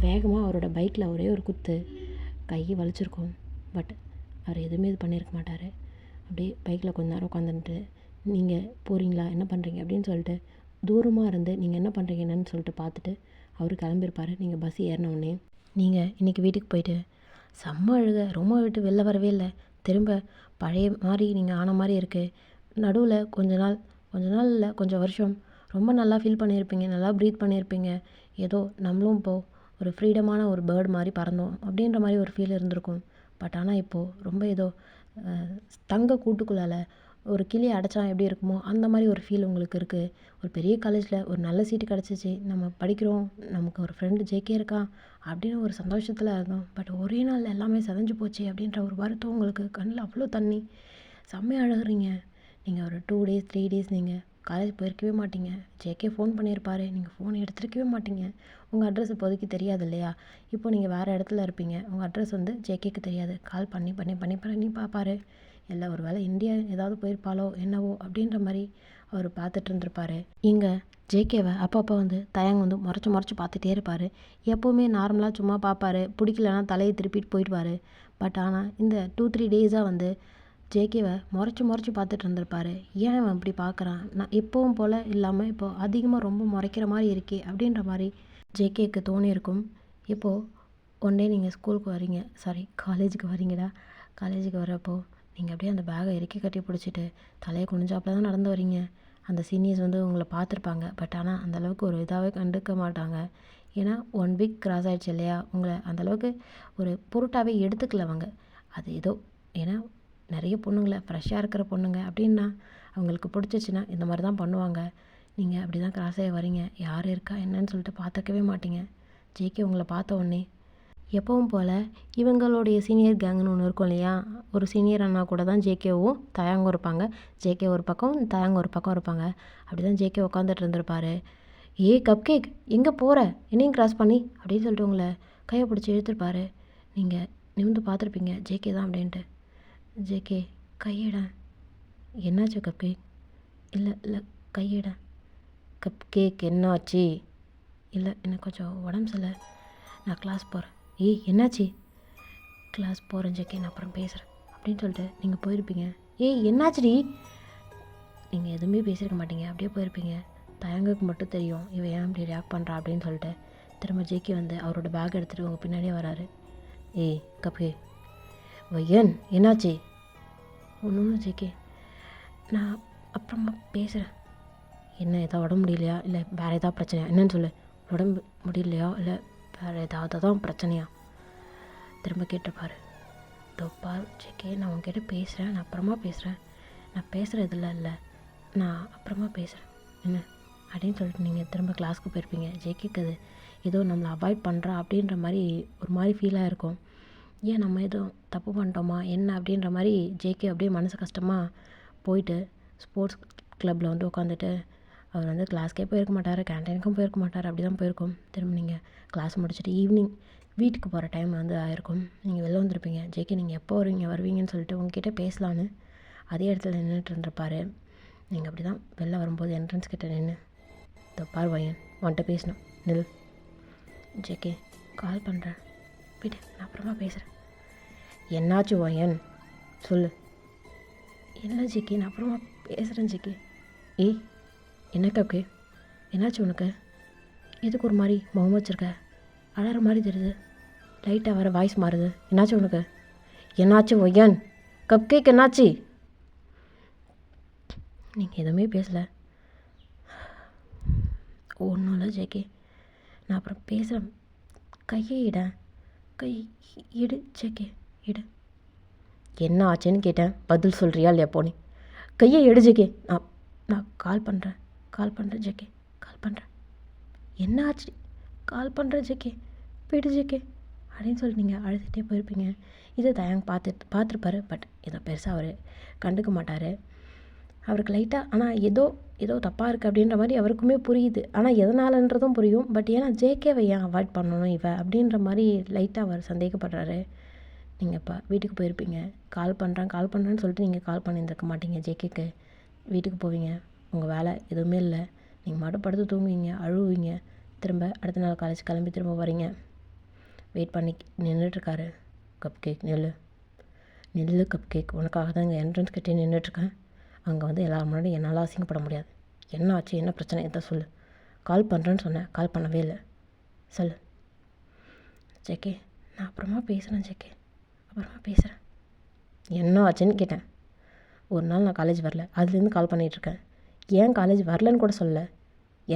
வேகமாக அவரோட பைக்கில் ஒரே ஒரு குத்து, கையை வலிச்சிருக்கும். பட் அவர் எதுவுமே இது பண்ணியிருக்க மாட்டார். அப்படியே பைக்கில் கொஞ்ச நேரம் உட்காந்துட்டு நீங்கள் போகிறீங்களா, என்ன பண்ணுறீங்க அப்படின்னு சொல்லிட்டு தூரமாக இருந்து நீங்கள் என்ன பண்ணுறீங்க என்னன்னு சொல்லிட்டு பார்த்துட்டு அவர் கிளம்பியிருப்பார். நீங்கள் பஸ் ஏறினவுடனே நீங்கள் இன்றைக்கி வீட்டுக்கு போயிட்டு செம்ம அழுக, ரொம்ப விட்டு வெளில வரவே இல்லை. திரும்ப பழைய மாதிரி நீங்கள் ஆன மாதிரி இருக்குது. நடுவில் கொஞ்ச நாள் இல்லை, கொஞ்சம் வருஷம் ரொம்ப நல்லா ஃபீல் பண்ணியிருப்பீங்க, நல்லா ப்ரீத் பண்ணியிருப்பீங்க. ஏதோ நம்மளும் இப்போது ஒரு ஃப்ரீடமான ஒரு பேர்டு மாதிரி பறந்தோம் அப்படின்ற மாதிரி ஒரு ஃபீல் இருந்திருக்கும். பட் ஆனால் இப்போது ரொம்ப ஏதோ தங்க கூட்டுக்குள்ளால் ஒரு கிளி அடைச்சா எப்படி இருக்குமோ அந்த மாதிரி ஒரு ஃபீல் உங்களுக்கு இருக்குது. ஒரு பெரிய காலேஜில் ஒரு நல்ல சீட்டு கிடச்சிச்சு, நம்ம படிக்கிறோம், நமக்கு ஒரு ஃப்ரெண்டு ஜேகே இருக்கான் அப்படின்னு ஒரு சந்தோஷத்தில் இருந்தோம். பட் ஒரே நாள் எல்லாமே செதஞ்சு போச்சு அப்படின்ற ஒரு வருத்தம் உங்களுக்கு. கண்ணில் அவ்வளோ தண்ணி, செம்மையாக அழுகுறீங்க. நீங்கள் ஒரு 2 days 3 days நீங்கள் காலேஜ் போயிருக்கவே மாட்டீங்க. ஜேகே ஃபோன் பண்ணியிருப்பார், நீங்கள் ஃபோன் எடுத்துருக்கவே மாட்டீங்க. உங்கள் அட்ரஸ் இப்போதைக்கு தெரியாது இல்லையா? இப்போ நீங்கள் வேறு இடத்துல இருப்பீங்க, உங்கள் அட்ரஸ் வந்து ஜேகேக்கு தெரியாது. கால் பண்ணி பார்ப்பாரு. இல்லை ஒரு வேளை இந்தியா ஏதாவது போயிருப்பாளோ என்னவோ அப்படின்ற மாதிரி அவர் பார்த்துட்டு இருந்திருப்பார். இங்கே ஜேகேவை அப்பப்போ வந்து தயங்க வந்து முறைச்சி பார்த்துட்டே இருப்பார். எப்போவுமே நார்மலாக சும்மா பார்ப்பார், பிடிக்கலன்னா தலையை திருப்பிட்டு போயிடுவார். பட் ஆனால் இந்த 2-3 days வந்து ஜேகேவை முறைச்சி பார்த்துட்டு இருந்திருப்பாரு. ஏன் இவன் இப்படி பார்க்குறான், நான் எப்பவும் போல் இல்லாமல் இப்போது அதிகமாக ரொம்ப முறைக்கிற மாதிரி இருக்கே அப்படின்ற மாதிரி ஜேகேக்கு தோணியிருக்கும். இப்போது ஒன் டே நீங்கள் ஸ்கூலுக்கு வரீங்க, காலேஜுக்கு வரீங்கடா. காலேஜுக்கு வரப்போ நீங்கள் அப்படியே அந்த பேகை இறுக்கி கட்டி பிடிச்சிட்டு தலையை குனிஞ்சாப்பில் தான் நடந்து வரீங்க. அந்த சீனியர்ஸ் வந்து உங்களை பார்த்துருப்பாங்க, பட் ஆனால் அந்தளவுக்கு ஒரு இதாகவே கண்டுக்க மாட்டாங்க. ஏன்னா 1 வீக் கிராஸ் ஆகிடுச்சு இல்லையா, உங்களை அந்தளவுக்கு ஒரு பொருட்டாகவே எடுத்துக்கல அவங்க. அது ஏதோ ஏன்னா நிறைய பொண்ணுங்களை ஃப்ரெஷ்ஷாக இருக்கிற பொண்ணுங்க அப்படின்னா அவங்களுக்கு பிடிச்சிச்சின்னா இந்த மாதிரி தான் பண்ணுவாங்க. நீங்கள் அப்படி தான் கிராஸ் ஆகி வரீங்க, யார் இருக்கா என்னன்னு சொல்லிட்டு பார்த்துக்கவே மாட்டீங்க. ஜேகே உங்களை பார்த்த உடனே எப்பவும் போல் இவங்களுடைய சீனியர் கேங்குன்னு ஒன்று இருக்கும் இல்லையா, ஒரு சீனியர் அண்ணா கூட தான் ஜேகேவும் தயாங்கும் இருப்பாங்க. ஜேகே ஒரு பக்கம், தயாங்க ஒரு பக்கம் இருப்பாங்க. அப்படி தான் ஜேகே உட்காந்துட்டு இருந்திருப்பாரு. கப் கேக் எங்கே போகிற, என்னையும் கிராஸ் பண்ணி அப்படின்னு சொல்லிட்டு உங்களை கையை பிடிச்சி இழுத்துருப்பாரு. நீங்கள் நிமிந்து பார்த்துருப்பீங்க ஜேகே தான் அப்படின்ட்டு. ஜேகே கையிடேன். என்னாச்சு கப் கேக்? இல்லை கையிடேன். கப் கேக் என்னாச்சு? இல்லை எனக்கு கொஞ்சம் உடம்பு சரியில்லை, நான் கிளாஸ் போகிறேன். என்னாச்சு? கிளாஸ் போகிறேன் ஜேகே, நான் அப்புறம் பேசுகிறேன் அப்படின்னு சொல்லிட்டு நீங்கள் போயிருப்பீங்க. என்னாச்சுடி? நீங்கள் எதுவுமே பேசியிருக்க மாட்டீங்க, அப்படியே போயிருப்பீங்க. தயங்குக்கு மட்டும் தெரியும் இவன் ஏன் இப்படி ரியாக்ட் பண்ணுறா அப்படின்னு சொல்லிட்டு திரும்ப ஜேகே வந்து அவரோட பேக் எடுத்துகிட்டு உங்கள் பின்னாடியே வராரு. கப்பு வையன் என்னாச்சு? ஒன்றும் ஜேகே, நான் அப்புறமா பேசுகிறேன். என்ன ஏதாவது உடம்பு முடியலையா, இல்லை வேறு ஏதாவது பிரச்சனையா என்னன்னு சொல்லு. உடம்பு முடியலையா இல்லை வேறு ஏதாவது தான் பிரச்சனையா? திரும்ப கேட்டிருப்பாரு. பார் ஜேகே, நான் உங்ககிட்ட பேசுகிறேன், நான் அப்புறமா பேசுகிறேன். நான் பேசுகிறதில்ல இல்லை, நான் அப்புறமா பேசுகிறேன் என்ன அப்படின்னு சொல்லிட்டு நீங்கள் திரும்ப கிளாஸ்க்கு போயிருப்பீங்க. ஜேகேக்கு அது ஏதோ நம்மளை அவாய்ட் பண்ணுறா அப்படின்ற மாதிரி ஒரு மாதிரி ஃபீலாக இருக்கும். ஏன் நம்ம எதுவும் தப்பு பண்ணிட்டோமா என்ன அப்படின்ற மாதிரி ஜேகே அப்படியே மனசு கஷ்டமாக போயிட்டு ஸ்போர்ட்ஸ் கிளப்பில் வந்து உட்காந்துட்டு அவர் வந்து கிளாஸ்க்கே போயிருக்க மாட்டார், கேன்டீனுக்கும் போயிருக்க மாட்டார். அப்படி தான் போயிருக்கும். திரும்ப நீங்கள் கிளாஸ் முடிச்சுட்டு ஈவினிங் வீட்டுக்கு போகிற டைம் வந்து ஆயிருக்கும். நீங்கள் வெளில வந்திருப்பீங்க. ஜேகே நீங்கள் எப்போ வருவீங்கன்னு சொல்லிட்டு உங்ககிட்ட பேசலான்னு அதே இடத்துல நின்றுட்டு இருந்திருப்பாரு. நீங்கள் அப்படி தான் வெளில வரும்போது என்ட்ரன்ஸ் கிட்ட நின்று பார் வையன் உன்கிட்ட பேசணும் நில். ஜேகே கால் பண்ணுறேன், போய்ட்டு நான் அப்புறமா பேசுகிறேன். என்னாச்சு வையன் சொல்லு. இல்லை ஜேகே, நான் அப்புறமா பேசுகிறேன் ஜேகே. என்ன கப்கே, என்னாச்சு உனக்கு? எதுக்கு ஒரு மாதிரி முகம் வச்சுருக்க? அழகிற மாதிரி தெரியுது, லைட்டாக வர வாய்ஸ் மாறுது. என்னாச்சு உனக்கு? என்னாச்சு ஒய்யன் கப் கேக் என்னாச்சு? நீங்கள் எதுவுமே பேசலை. ஒன்றும் இல்லை ஜேகே, நான் அப்புறம் பேசுகிறேன். கையை கை இடு ஜேகே, இடு. என்ன ஆச்சுன்னு கேட்டேன், பதில் சொல்கிறியா இல்லையா? போனி கையை எடு ஜேகே. நான் கால் பண்ணுறேன் ஜேகே, கால் பண்ணுறேன். என்ன ஆச்சு? கால் பண்ணுறேன் ஜேகே, போய்டு ஜேகே அப்படின்னு சொல்லி நீங்கள் அழுதுகிட்டே போயிருப்பீங்க. இதை தயாங்க பார்த்துருப்பாரு. பட் இதை பெருசாக அவர் கண்டுக்க மாட்டார். அவருக்கு லைட்டாக ஆனால் ஏதோ தப்பாக இருக்குது அப்படின்ற மாதிரி அவருக்குமே புரியுது. ஆனால் எதனாலன்றதும் புரியும். பட் ஏன்னா ஜேகேவை ஏன் அவாய்ட் பண்ணணும் அப்படின்ற மாதிரி லைட்டாக அவர் சந்தேகப்படுறாரு. நீங்கள் இப்போ வீட்டுக்கு போயிருப்பீங்க. கால் பண்ணுறேன்னு சொல்லிட்டு நீங்கள் கால் பண்ணியிருந்துருக்க மாட்டீங்க ஜேகேக்கு. வீட்டுக்கு போவீங்க, உங்கள் வேலை எதுவுமே இல்லை, நீங்கள் மட்டும் படுத்து தூங்குவீங்க, அழுவீங்க. திரும்ப அடுத்த நாள் காலேஜ் கிளம்பி திரும்ப வரீங்க. வெயிட் பண்ணி நின்றுட்டுருக்காரு. கப் கேக் நில்லு கப் கேக், உனக்காக தான் இங்கே என்ட்ரன்ஸ் கிட்டே நின்றுட்டுருக்கேன். அங்கே வந்து எல்லோரும் முன்னாடி என்னால் அசிங்கப்பட முடியாது. என்ன ஆச்சு, என்ன பிரச்சனை, எதை சொல்லு. கால் பண்ணுறேன்னு சொன்னேன், கால் பண்ணவே இல்லை, சொல்லு. ஜேகே நான் அப்புறமா பேசுகிறேன் ஜேகே, அப்புறமா பேசுகிறேன். என்ன ஆச்சுன்னு கேட்டேன். ஒரு நாள் நான் காலேஜ் வரல, அதுலேருந்து கால் பண்ணிகிட்ருக்கேன். ஏன் காலேஜ் வரலன்னு கூட சொல்லல.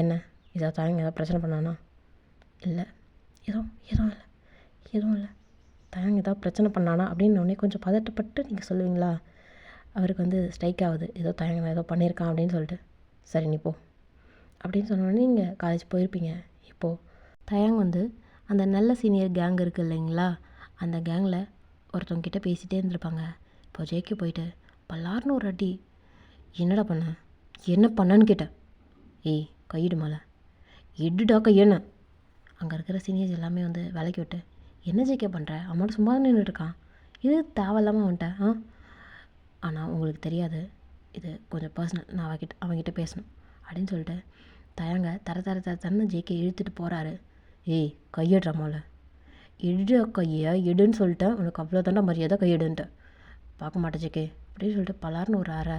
என்ன ஏதாவது தாங்க ஏதாவது பிரச்சனை பண்ணானா? இல்லை எதுவும் இல்லை தாங்க ஏதாவது பிரச்சனை பண்ணானா அப்படின்னு உடனே கொஞ்சம் பதட்டப்பட்டு நீங்கள் சொல்லுவீங்களா? அவருக்கு வந்து ஸ்ட்ரைக் ஆகுது, ஏதோ தயங்க ஏதோ பண்ணியிருக்கான் அப்படின்னு சொல்லிட்டு. சரி நீ போ அப்படின்னு சொன்னோடனே நீங்கள் காலேஜ் போயிருப்பீங்க. இப்போது தயாங் வந்து அந்த நல்ல சீனியர் கேங் இருக்குது இல்லைங்களா, அந்த கேங்கில் ஒருத்தவங்கிட்ட பேசிகிட்டே இருந்திருப்பாங்க. இப்போ ஜேகே போயிட்டு பல்லார்னு ஒரு அடி. என்னடா என்ன பண்ணன்னு கேட்டேன். கையிடு மேலே எடுடா கையன்னு. அங்கே இருக்கிற சீனியர்ஸ் எல்லாமே வந்து வேலைக்கு விட்டு என்ன ஜேகே பண்ணுற, அம்மாட்ட சும்மா தான் நின்றுட்டுருக்கான், இது தேவையில்லாமல் வந்துட்டேன். ஆனால் உங்களுக்கு தெரியாது, இது கொஞ்சம் பர்சனல், நான் அவங்ககிட்ட பேசணும் அப்படின்னு சொல்லிட்டு தயாங்க தரன்னு ஜேகே இழுத்துட்டு போகிறாரு. கையிடுற மேலே எடு கையை எடுன்னு சொல்லிட்டேன், உனக்கு அவ்வளோ தாண்டா மரியாதை, கையெடுன்ட்டு. பார்க்க மாட்டேன் ஜேகே, அப்படின்னு சொல்லிட்டு பலார்னு ஒரு அறை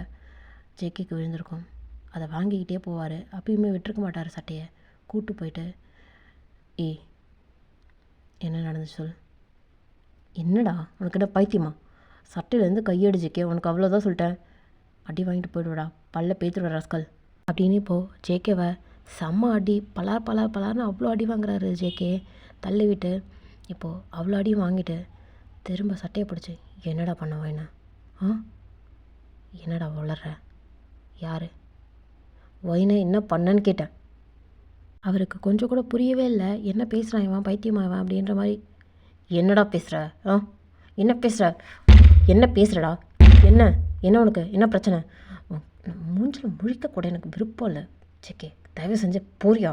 ஜேகேக்கு விழுந்திருக்கும். அதை வாங்கிக்கிட்டே போவார். அப்பயுமே விட்டுருக்க மாட்டார் சட்டையை. கூட்டு போயிட்டு, ஏய் என்ன நடந்துச்சு சொல். என்னடா உனக்கு என்ன பைத்தியமா? சட்டையிலேருந்து கையெடு ஜேகே, உனக்கு அவ்வளோதான் சொல்லிட்டேன். அடி வாங்கிட்டு போயிடுவாடா, பல்ல பேத்துடுவா ரஸ்கல் அப்படின்னு இப்போது ஜேகேவை செம்ம அடி, பலார்னு அவ்வளோ அடி வாங்குறாரு ஜேகே. தள்ளி விட்டு இப்போது அவ்வளோ அடியும் வாங்கிட்டு திரும்ப சட்டையை பிடிச்சி, என்னடா பண்ண வாயினா? என்னடா வளர்ற? யார் ஒயினை என்ன பண்ணன்னு கேட்டேன். அவருக்கு கொஞ்சம் கூட புரியவே இல்லை. என்ன பேசுகிறான் இவன், பைத்தியமாவன் அப்படின்ற மாதிரி. என்னடா பேசுகிற? என்ன பேசுகிற? என்ன பேசுகிறடா? என்ன என்ன உனக்கு என்ன பிரச்சனை? மூஞ்சில் முழிக்க கூட எனக்கு விருப்பம் இல்லை ஜேகே, தயவு செஞ்சு போறியா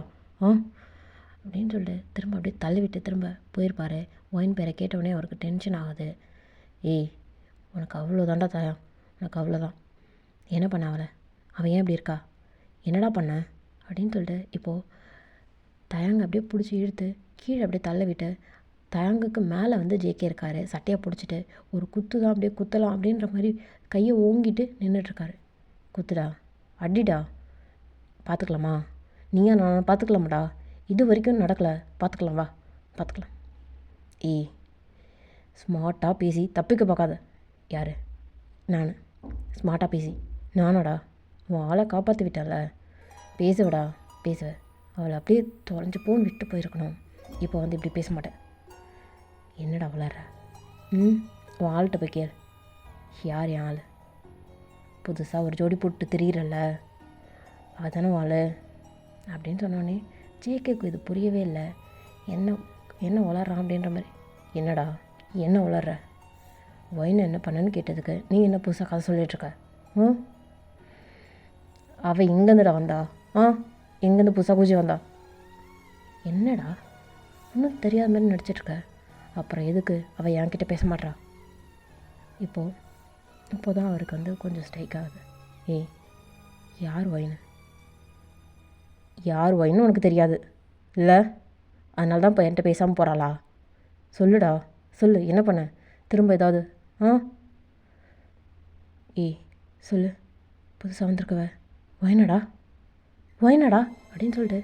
அப்படின்னு சொல்லிட்டு திரும்ப அப்படியே தள்ளிவிட்டு திரும்ப போயிருப்பார். ஒயின் பேரை கேட்டவுடனே அவருக்கு டென்ஷன் ஆகுது. ஏய் உனக்கு அவ்வளோதான்டா தாயம், உனக்கு அவ்வளோதான். என்ன பண்ண அவன் ஏன் இப்படி இருக்கா? என்னடா பண்ண அப்படின்னு சொல்லிட்டு இப்போது தயங்க அப்படியே பிடிச்சி இழுத்து கீழே அப்படியே தள்ள விட்டு தயங்குக்கு மேலே வந்து ஜேகே இருக்கார். சட்டையை பிடிச்சிட்டு ஒரு குத்து தான் அப்படியே குத்தலாம் அப்படின்ற மாதிரி கையை ஓங்கிட்டு நின்றுட்டுருக்காரு. குத்துடா, அடிடா, பார்த்துக்கலாமா? நீயா நான் பார்த்துக்கலாமாடா? இது வரைக்கும் நடக்கலை, பார்த்துக்கலாம் வா, பார்த்துக்கலாம். ஏய் ஸ்மார்ட்டாக பேசி தப்பிக்க பார்க்காத. யார்? நான் ஸ்மார்ட்டாக பேசி நானாடா? உன் ஆளை காப்பாற்றி விட்டால, பேசுவடா பேசுவ. அவளை அப்படியே தொலைஞ்சு போன்னு விட்டு போயிருக்கணும். இப்போ வந்து இப்படி பேச மாட்டேன். என்னடா வளர்ற? உன் ஆள்கிட்ட போய் கேள். யார் என் ஆள்? புதுசாக ஒரு ஜோடி போட்டு திரியிறல்ல, அதுதானே ஆள் அப்படின்னு சொன்னோடனே ஜேகேக்கு இது புரியவே இல்லை. என்ன வளர்றான் அப்படின்ற மாதிரி. என்னடா என்ன வளர்ற? ஒயின் என்ன பண்ணன்னு கேட்டதுக்கு நீ என்ன புதுசாக கதை சொல்லிகிட்ருக்க? அவள் இங்கேருந்துடா வந்தா. எங்கேருந்து புதுசாக பூஜை வந்தா? என்னடா இன்னும் தெரியாத மாதிரி நடிச்சிட்ருக்க? அப்புறம் எதுக்கு அவள் என்கிட்ட பேச மாட்றா? இப்போ தான் அவருக்கு வந்து கொஞ்சம் ஸ்ட்ரைக் ஆகுது. ஏய் யார் ஒயின்? யார் ஒயின்னு உனக்கு தெரியாது இல்லை? அதனால தான் இப்போ என்கிட்ட பேசாமல் போகிறாளா? சொல்லுடா சொல்லு, என்ன பண்ண திரும்ப ஏதாவது? ஏய் சொல்லு, புதுசாக வந்திருக்கவ ஒயினடா அப்படின்னு சொல்லிட்டு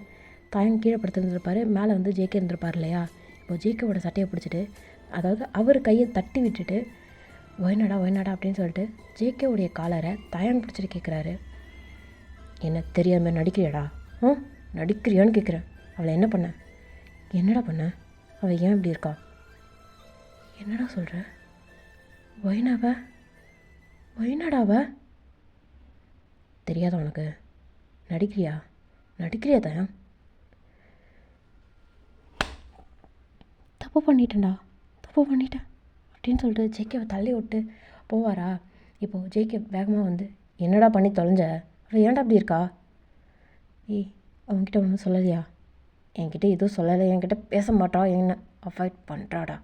தாயம் கீழே படுத்துருந்துருப்பார். மேலே வந்து ஜேகே இருந்திருப்பார் இல்லையா? இப்போ ஜேகேவோட சட்டையை பிடிச்சிட்டு, அதாவது அவர் கையை தட்டி விட்டுட்டு ஒயினடா அப்படின்னு சொல்லிட்டு ஜேகேவுடைய காலரை தாயம் பிடிச்சிட்டு கேட்குறாரு. என்ன தெரியாத மாதிரி நடிக்கிறியாடா? நடிக்கிறியான்னு கேட்குறேன். அவளை என்ன பண்ண? என்னடா பண்ண? அவள் ஏன் இப்படி இருக்கா? என்னடா சொல்கிற? ஒயினாடாவ தெரியாத உனக்கு? நடிக்கிறியா தாயம்? தப்பு பண்ணிட்டேன் அப்படின்னு சொல்லிட்டு ஜேகேவை தள்ளி விட்டு போவாரா? இப்போது ஜேகே வேகமாக வந்து, என்னடா பண்ணி தொலைஞ்ச? அவள் ஏன்டா அப்படி இருக்கா? ஏய் அவங்ககிட்ட ஒன்றும் சொல்லலையா? என்கிட்ட எதுவும் சொல்லலை, என்கிட்ட பேச மாட்டா, என்ன அவாய்ட் பண்ணுறா.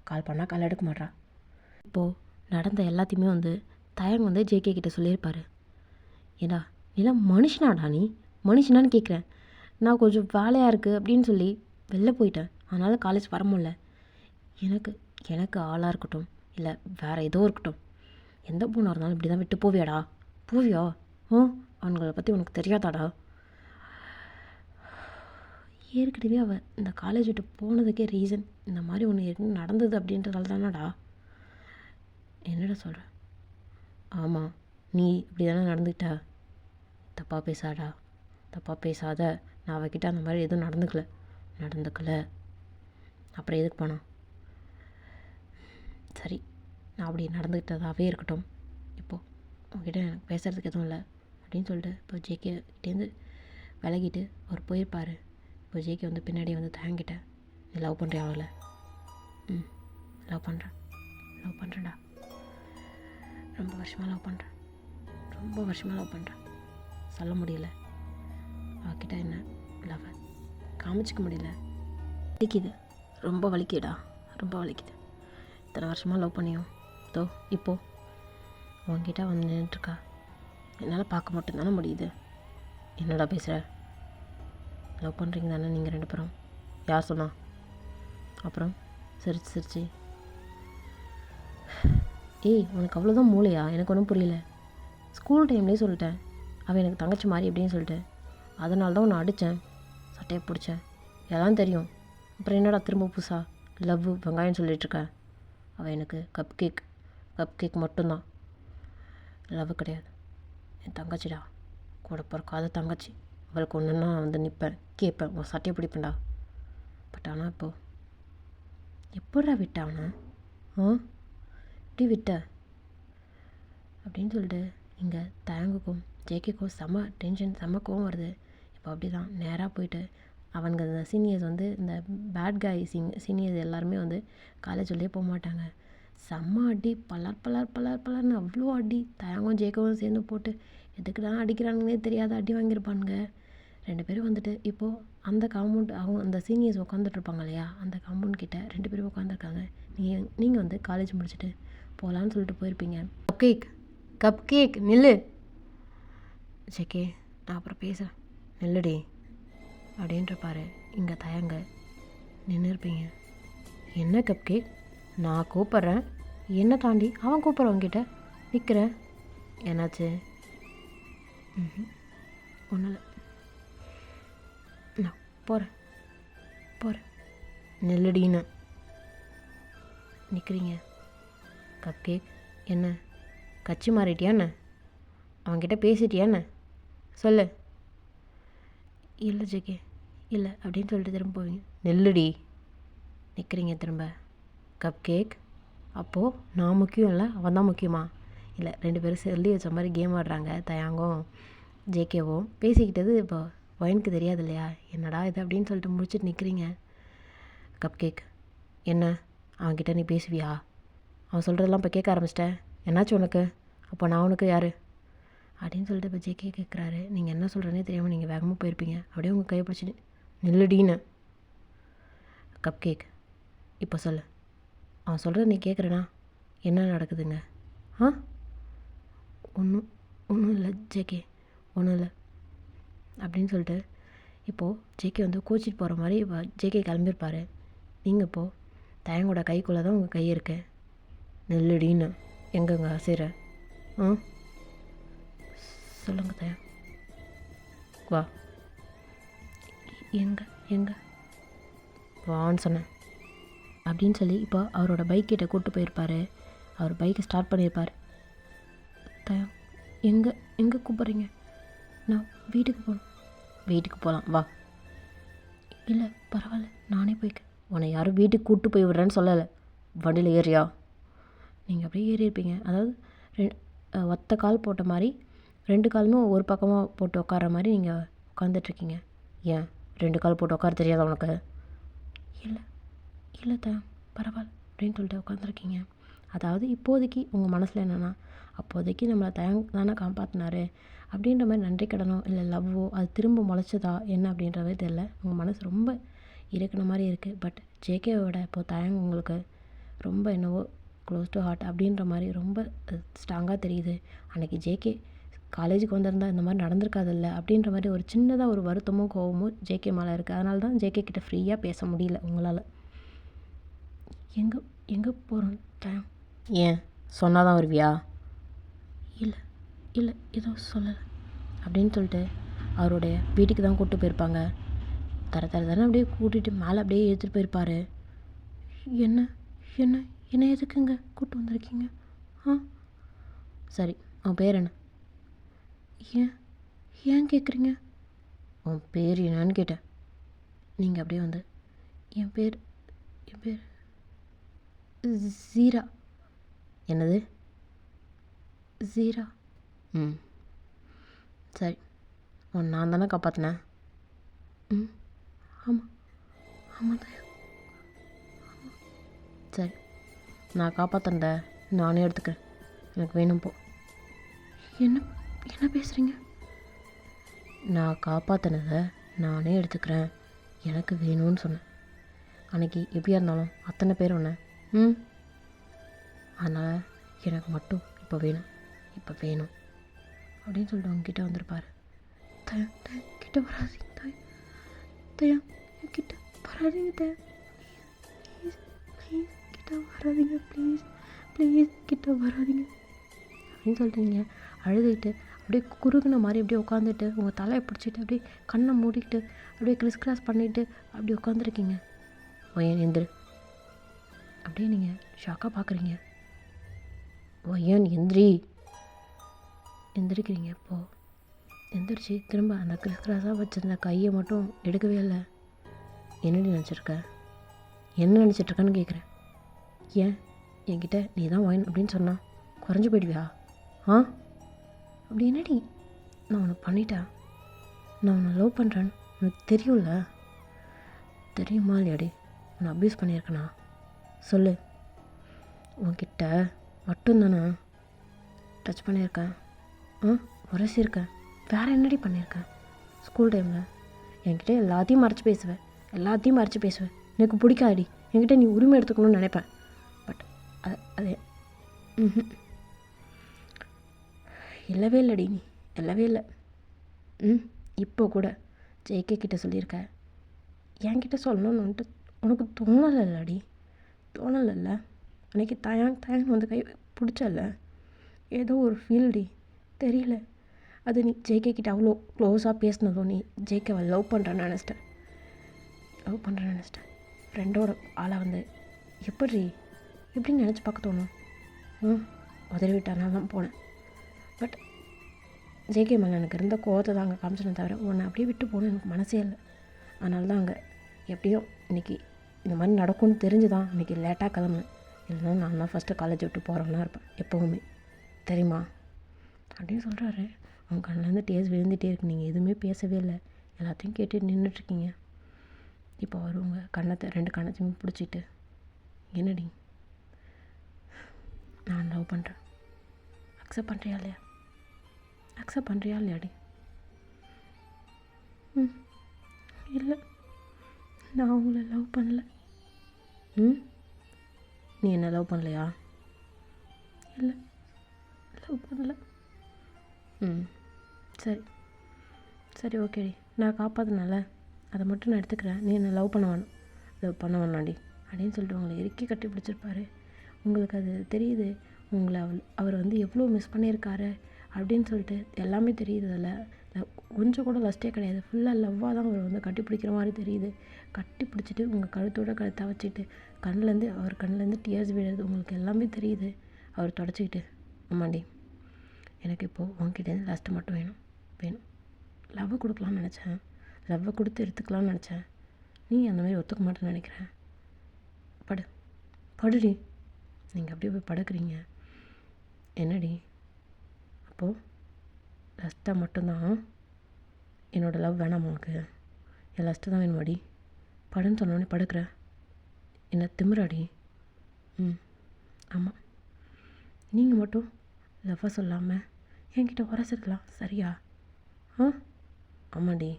கால் பண்ணால் கால் எடுக்க மாட்டா. இப்போது நடந்த எல்லாத்தையுமே வந்து தயங்க வந்து ஜேகே கிட்ட சொல்லியிருப்பார். ஏடா நீலாம் மனுஷனாடா? நீ மனுஷனான்னு கேட்குறேன். நான் கொஞ்சம் வேலையாக இருக்குது அப்படின்னு சொல்லி வெளில போயிட்டேன், அதனால் காலேஜ் வர முடியல. எனக்கு ஆளாக இருக்கட்டும் இல்லை வேறு ஏதோ இருக்கட்டும், எந்த பொண்ணாக இருந்தாலும் இப்படி தான் விட்டு போவியா? அவங்கள பற்றி உனக்கு தெரியாதாடா? ஏற்கனவே அவள் இந்த காலேஜ் விட்டு போனதுக்கே ரீசன் இந்த மாதிரி ஒன்று ஏற்கனவே நடந்தது அப்படின்றதால தானடா. என்னடா சொல்கிற? ஆமாம், நீ இப்படி தானே நடந்துக்கிட்ட. தப்பாக பேசாத. நான் அவகிட்ட அந்த மாதிரி எதுவும் நடந்துக்கல. அப்புறம் எதுக்கு போனான்? சரி, நான் அப்படி நடந்துக்கிட்டதாகவே இருக்கட்டும். இப்போது உங்ககிட்ட எனக்கு பேசுகிறதுக்கு எதுவும் இல்லை அப்படின்னு சொல்லிட்டு இப்போ ஜேகேட்டேருந்து விலகிட்டு அவர் போயிருப்பார். இப்போ ஜேகே வந்து பின்னாடி வந்து தாங்கிட்ட, நீ லவ் பண்ணுறியா அவளை? லவ் பண்ணுறேன்டா. ரொம்ப வருஷமாக லவ் பண்ணுறேன். சொல்ல முடியல அவகிட்ட, என்ன லவ் காமிச்சிக்க முடியல. ரொம்ப வலிக்குதுடா. இத்தனை வருஷமாக லவ் பண்ணியும் இப்போது உங்ககிட்ட வந்து நின்றுட்டுருக்கா. என்னால் பார்க்க மட்டும்தானே முடியுது. என்னடா பேசுகிற? லவ் பண்ணுறீங்க தானே நீங்கள் 2 பேரும்? யார் சொன்னா? அப்புறம் சிரிச்சு ஏய் உனக்கு அவ்வளோதான் மூளையா? எனக்கு ஒன்றும் புரியல. ஸ்கூல் டைம்லேயே சொல்லிட்டேன் அவள் எனக்கு தங்கச்சி மாதிரி அப்படின்னு சொல்லிட்டு. அதனால தான் உன்னை அடித்தேன், சட்டையை பிடிச்சேன். எல்லாம் தெரியும். அப்புறம் என்னடா திரும்ப புதுசா லவ் வெங்காயம் சொல்லிகிட்ருக்க? அவள் எனக்கு கப் கேக் மட்டும்தான், லவ் கிடையாது. என் தங்கச்சிடா, கூட பிறக்காத தங்கச்சி. அவளுக்கு ஒன்றுன்னா வந்து நிற்பேன், கேட்பேன், உன் சட்டையை பிடிப்பேன்டா. பட் ஆனால் இப்போது எப்படா விட்ட அவனை? இப்படி விட்ட அப்படின்னு சொல்லிட்டு இங்கே தயங்குக்கும் ஜேகேக்கும் செம்ம டென்ஷன், செம்ம கோவம் வருது. இப்போ அப்படி தான் நேராக போயிட்டு அவனுங்க இந்த சீனியர்ஸ் வந்து இந்த பேட் காய் சீனியர்ஸ் எல்லாருமே வந்து காலேஜ் உள்ளே போக மாட்டாங்க. செம்ம அடி, பலர்னு அவ்வளோ அடி. தயங்கும் ஜேகவும் சேர்ந்து போட்டு எதுக்குடா அடிக்கிறானுங்களே தெரியாத அடி வாங்கியிருப்பானுங்க. 2 பேரும் வந்துட்டு இப்போது அந்த காம்பவுண்ட் அவங்க அந்த சீனியர்ஸ் உட்காந்துட்ருப்பாங்க இல்லையா, அந்த காம்பவுண்ட் கிட்ட 2 பேரும் உட்காந்துருக்காங்க. நீங்கள் வந்து காலேஜ் முடிச்சுட்டு போகலான்னு சொல்லிட்டு போயிருப்பீங்க. கப் கேக் நில்லு ஜேகே, நான் அப்புறம் பேசுகிறேன், நில்லுடி அப்படின்றப்பாரு. இங்கே தயங்க நின்றுருப்பீங்க. என்ன கப் கேக், நான் கூப்பிட்றேன், என்னை தாண்டி அவன் கூப்பிட்றவங்கிட்ட நிற்கிறேன், என்னாச்சு? ஒன்றும் இல்லை, நான் போகிறேன் நெல்லடின்னு நிற்கிறீங்க. கப் கேக், என்ன கட்சி மாறிட்டியான்னு? அவன்கிட்ட பேசிட்டியான்னு சொல்லு. இல்லை ஜேகே இல்லை அப்படின்னு சொல்லிட்டு திரும்ப போவீங்க. நெல்லுடி நிற்கிறீங்க திரும்ப. கப் கேக், அப்போது நான் முக்கியம் இல்லை, அவன் தான் முக்கியமா? இல்லை, 2 பேரும் சொல்லி வச்ச மாதிரி கேம் ஆடுறாங்க. தயாங்கும் ஜேகேவும் பேசிக்கிட்டது இப்போ ஒயனுக்கு தெரியாது இல்லையா, என்னடா இது அப்படின்னு சொல்லிட்டு முடிச்சுட்டு நிற்கிறீங்க. கப் கேக், என்ன அவன்கிட்ட நீ பேசுவியா? அவன் சொல்கிறதெல்லாம் இப்போ கேட்க ஆரம்பிச்சிட்டேன், என்னாச்சு உனக்கு? அப்போ நான் உனக்கு யார் அப்படின்னு சொல்லிட்டு இப்போ ஜேகே கேட்குறாரு. நீங்கள் என்ன சொல்கிறேன்னே தெரியாமல் நீங்கள் வேகமாக போயிருப்பீங்க. அப்படியே உங்கள் கையை பிடிச்சிட்டு நில்லுடின்னு. கப் கேக், இப்போ சொல்லு, அவன் சொல்கிறத நீ கேட்குறேனா? என்ன நடக்குதுங்க? ஒன்றும் இல்லை ஜேகே, ஒன்றும் இல்லை அப்படின்னு சொல்லிட்டு இப்போது ஜேகே வந்து கோச்சிட்டு போகிற மாதிரி இப்போ ஜேகே கிளம்பியிருப்பார். நீங்கள் இப்போது தயங்கோட கைக்குள்ளே தான் உங்கள் கை இருக்கு. நெல்லுடின்னு எங்கங்க அசைற? சொல்லுங்க தயம், வா. எங்க வான்னு சொன்னேன் அப்படின்னு சொல்லி இப்போ அவரோட பைக் கிட்ட கூப்பிட்டு போயிருப்பார். அவர் பைக்கை ஸ்டார்ட் பண்ணியிருப்பார். தயம், எங்கே கூப்பிட்றீங்க? நான் வீட்டுக்கு போகலாம் வா. இல்லை பரவாயில்ல, நானே போய்க்க. உன்னை யாரும் வீட்டுக்கு கூப்பிட்டு போய் விடுறேன்னு சொல்லலை, வண்டியில் ஏறியா? நீங்கள் அப்படியே ஏறியிருப்பீங்க. அதாவது ஒத்த கால் போட்ட மாதிரி 2 காலுமே ஒரு பக்கமாக போட்டு உட்கார மாதிரி நீங்கள் உட்காந்துட்ருக்கீங்க. ஏன் 2 கால் போட்டு உட்கார தெரியாதா உனக்கு? இல்லை தான் பரவாயில்ல அப்படின்னு சொல்லிட்டு உட்காந்துருக்கீங்க. அதாவது இப்போதைக்கு உங்கள் மனசில் என்னென்னா, அப்போதைக்கு நம்மளை தானே காப்பாற்றினாரு அப்படின்ற மாதிரி நன்றி கடனோ இல்லை லவ்வோ அது திரும்ப முளைச்சதா என்ன அப்படின்றவே தெரியல. உங்கள் மனசு ரொம்ப இருக்கிற மாதிரி இருக்குது. பட் ஜேகேவோட இப்போ தயங்கு உங்களுக்கு ரொம்ப என்னவோ க்ளோஸ் டு ஹார்ட் அப்படின்ற மாதிரி ரொம்ப ஸ்ட்ராங்காக தெரியுது. அன்றைக்கி ஜேகே காலேஜுக்கு வந்திருந்தா இந்த மாதிரி நடந்திருக்காதில்ல அப்படின்ற மாதிரி ஒரு சின்னதாக ஒரு வருத்தமும் கோவமும் ஜேகே மேலே இருக்குது. அதனால தான் ஜேகே கிட்ட ஃப்ரீயாக பேச முடியல உங்களால். எங்கே போகிறோம் டைம்? ஏன் சொன்னால் தான் வருவியா? இல்லை ஏதோ சொல்லலை அப்படின்னு சொல்லிட்டு அவருடைய வீட்டுக்கு தான் கூப்பிட்டு போயிருப்பாங்க. தரன்னு அப்படியே கூட்டிகிட்டு மேலே அப்படியே எடுத்துகிட்டு போயிருப்பார். என்ன எதுக்குங்க கூப்பிட்டு வந்திருக்கீங்க? சரி, உன் பேர் என்ன? ஏன் கேட்குறீங்க? உன் பேர் என்னன்னு கேட்டேன். நீங்கள் அப்படியே வந்து என் பேர் ஜீரா. என்னது ஜீரா? சரி, நான் தானே காப்பாற்றினேன். ஆமாம் தயா. சரி, நான் காப்பாற்றினத நானே எடுத்துக்கிறேன், எனக்கு வேணும் போ. என்ன பேசுகிறீங்க? நான் காப்பாற்றினதை நானே எடுத்துக்கிறேன், எனக்கு வேணும்னு சொன்னேன். அன்றைக்கி எப்படியா இருந்தாலும் அத்தனை பேர் ஒன்று. அதனால் எனக்கு மட்டும் இப்போ வேணும் அப்படின்னு சொல்லிட்டு அவங்கக்கிட்ட வந்திருப்பார். கிட்ட வராதிங்க தயா, கிட்ட வராதிங்க தயா, ப்ளீஸ் கிட்ட வராதிங்க ப்ளீஸ் ப்ளீஸ் கிட்ட வராதீங்க அப்படின்னு சொல்லிட்டு நீங்கள் அழுதுகிட்டு அப்படியே குறுகுன மாதிரி அப்படியே உட்காந்துட்டு உங்கள் தலையை பிடிச்சிட்டு அப்படியே கண்ணை மூடிக்கிட்டு அப்படியே கிறிஸ் பண்ணிவிட்டு அப்படி உட்காந்துருக்கீங்க. ஒயன் எந்திரு அப்படியே நீங்கள் ஷாக்காக பார்க்குறீங்க. ஒயன் எந்திரிக்கிறீங்க. இப்போது எந்திரிச்சு திரும்ப அந்த கிறிஸ்கிராஸாக வச்சுருந்த கையை மட்டும் எடுக்கவே இல்லை. என்னடி என்ன நினச்சிட்ருக்கான்னு கேட்குறேன். ஏன் என்கிட்ட நீ தான் ஒயின் அப்படின்னு சொன்னா குறைஞ்சி போயிடுவியா? அப்படி என்னடி நான் உனக்கு பண்ணிட்டேன்? நான் உன்னை லவ் பண்ணுறேன்னு உனக்கு தெரியும்ல? தெரியுமா இல்லையாடி? உன்னை அப்யூஸ் பண்ணியிருக்கேனா? சொல்லு. உன்கிட்ட மட்டும்தானே டச் பண்ணியிருக்கேன், உரசியிருக்கேன். வேறு என்னடி பண்ணியிருக்கேன்? ஸ்கூல் டைமில் என்கிட்ட எல்லாத்தையும் மறைச்சி பேசுவேன். எனக்கு பிடிக்காதடி. என்கிட்ட நீ உரிமை எடுத்துக்கணும்னு நினைப்பேன். பட் அது இல்லவே இல்லைடி. நீ இல்லவே இல்லை. இப்போ கூட ஜேகே கிட்ட சொல்லியிருக்க. என்கிட்ட சொல்லணும்னுட்டு உனக்கு தோணலைல்லடி? தோணலைல்ல? அன்றைக்கி தயான்னு வந்து கை பிடிச்சல, ஏதோ ஒரு ஃபீல்டி தெரியல. அது நீ ஜேகே கிட்ட அவ்வளோ க்ளோஸாக பேசினதும் நீ ஜேகேவை லவ் பண்ணுறேன்னு நினச்சிட்டேன். ஃப்ரெண்டோட ஆளை வந்து எப்படின்னு நினச்சி பார்க்க தோணும்? உதறி விட்டானால தான் போனேன். பட் ஜேகே மேலே எனக்கு இருந்த கோவத்தை தான் அங்கே காமிச்சினே தவிர உன்னை அப்படியே விட்டு போகணும் எனக்கு மனசே இல்லை. அதனால தான் அங்கே எப்படியும் இன்றைக்கி இந்த மாதிரி நடக்கும்னு தெரிஞ்சு தான் இன்றைக்கி லேட்டாக கிளம்புனேன். இல்லைன்னா நான் தான் ஃபஸ்ட்டு காலேஜ் விட்டு போகிறவனா இருப்பேன் எப்போவுமே, தெரியுமா அப்படின்னு சொல்கிறாரு. அவங்க கண்ணிலேருந்து டேஸ் விழுந்துகிட்டே இருக்கு. நீங்கள் எதுவுமே பேசவே இல்லை, எல்லாத்தையும் கேட்டு நின்றுட்டுருக்கீங்க. இப்போ வருவங்க ரெண்டு கண்ணத்தையுமே பிடிச்சிட்டு, என்னடி நான் லவ் பண்ணுறேன், அக்செப்ட் பண்ணுறியா இல்லையாடி? இல்லை, நான் உங்களை லவ் பண்ணல. நீ என்ன லவ் பண்ணலையா? இல்லை, லவ் பண்ணல. சரி ஓகேடி, நான் காப்பாற்றினால அதை மட்டும் நான் எடுத்துக்கிறேன். நீ என்ன லவ் பண்ண வேணாண்டி அப்படின்னு சொல்லிட்டு உங்களை இறுக்கி கட்டி பிடிச்சிருப்பாரு. உங்களுக்கு அது தெரியுது, உங்களை அவர் வந்து எவ்வளோ மிஸ் பண்ணியிருக்காரு அப்படின்னு சொல்லிட்டு எல்லாமே தெரியுது. அதில் கொஞ்சம் கூட லஸ்ட்டே கிடையாது. ஃபுல்லாக லவ்வாக தான் அவர் வந்து கட்டி பிடிக்கிற மாதிரி தெரியுது. கட்டி பிடிச்சிட்டு உங்கள் கழுத்தை வச்சுட்டு அவர் கண்ணிலேருந்து டியர்ஸ் விழுது. உங்களுக்கு எல்லாமே தெரியுது. அவர் தொடச்சிக்கிட்டு, ஆமாண்டி எனக்கு இப்போது உங்ககிட்டேருந்து லாஸ்ட்டு மட்டும் வேணும். லவ்வை கொடுக்கலான்னு நினச்சேன், லவ்வை கொடுத்து எடுத்துக்கலான்னு நினச்சேன். நீ அந்த மாதிரி ஒத்துக்க மாட்டேன்னு நினைக்கிறேன். படுடி. நீங்கள் அப்படியே போய் படுக்கிறீங்க. என்னடி அப்போது லஸ்ட்டாக மட்டும்தான் என்னோடய லவ் வேணாமா உனக்கு? என் லஸ்ட்டு தான் வேணுமாடி? படுன்னு சொன்னோடனே படுக்கிற. என்ன திமிராடி? ஆமாம், நீங்கள் மட்டும் லவ்வை சொல்லாமல் என்கிட்ட உரசிருக்கலாம், சரியா? ஆமாண்டி,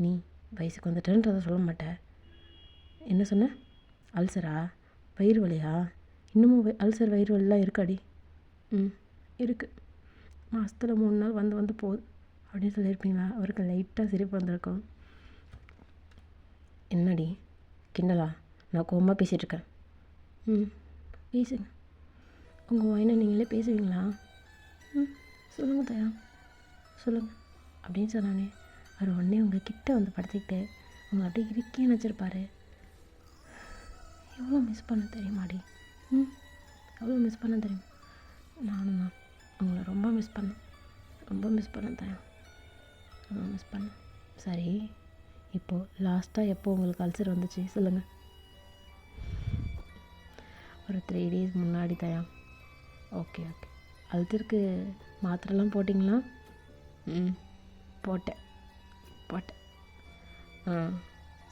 நீ வயசுக்கு வந்துட்டேன்றதை சொல்ல மாட்டேன். என்ன சொன்ன? அல்சரா? வயிறு வலியா? இன்னமும் அல்சர் வயிறு வலிலாம் இருக்காடி? இருக்குது. மாதத்தில் 3 நாள் வந்து போகுது அப்படின்னு சொல்லியிருப்பீங்களா? அவருக்கு லைட்டாக சிரிப்பு வந்திருக்கும். என்னடி கிண்டலா? நான் கோவமாக பேசிகிட்ருக்கேன். பேசுங்க. உங்கள் வாயினை நீங்களே பேசுவீங்களா? சொல்லுங்கள் தயா, சொல்லுங்கள் அப்படின்னு சொன்னானே அவர் உடனே உங்கள் கிட்ட வந்து படுத்திக்கிட்டு உங்களை அப்படியே இருக்கே நினச்சிருப்பாரு. எவ்வளோ மிஸ் பண்ண தெரியுமாடி? எவ்வளோ மிஸ் பண்ண தெரியுமா? நானும் தான் உங்களை ரொம்ப மிஸ் பண்ணேன் தயா, ரொம்ப மிஸ் பண்ணேன். சரி, இப்போது லாஸ்ட்டாக எப்போ உங்களுக்கு அல்சர் வந்துச்சு சொல்லுங்கள்? ஒரு 3 days முன்னாடி தயா. ஓகே, அல்சருக்கு மாத்திரைலாம் போட்டிங்களா? போட்டேன்.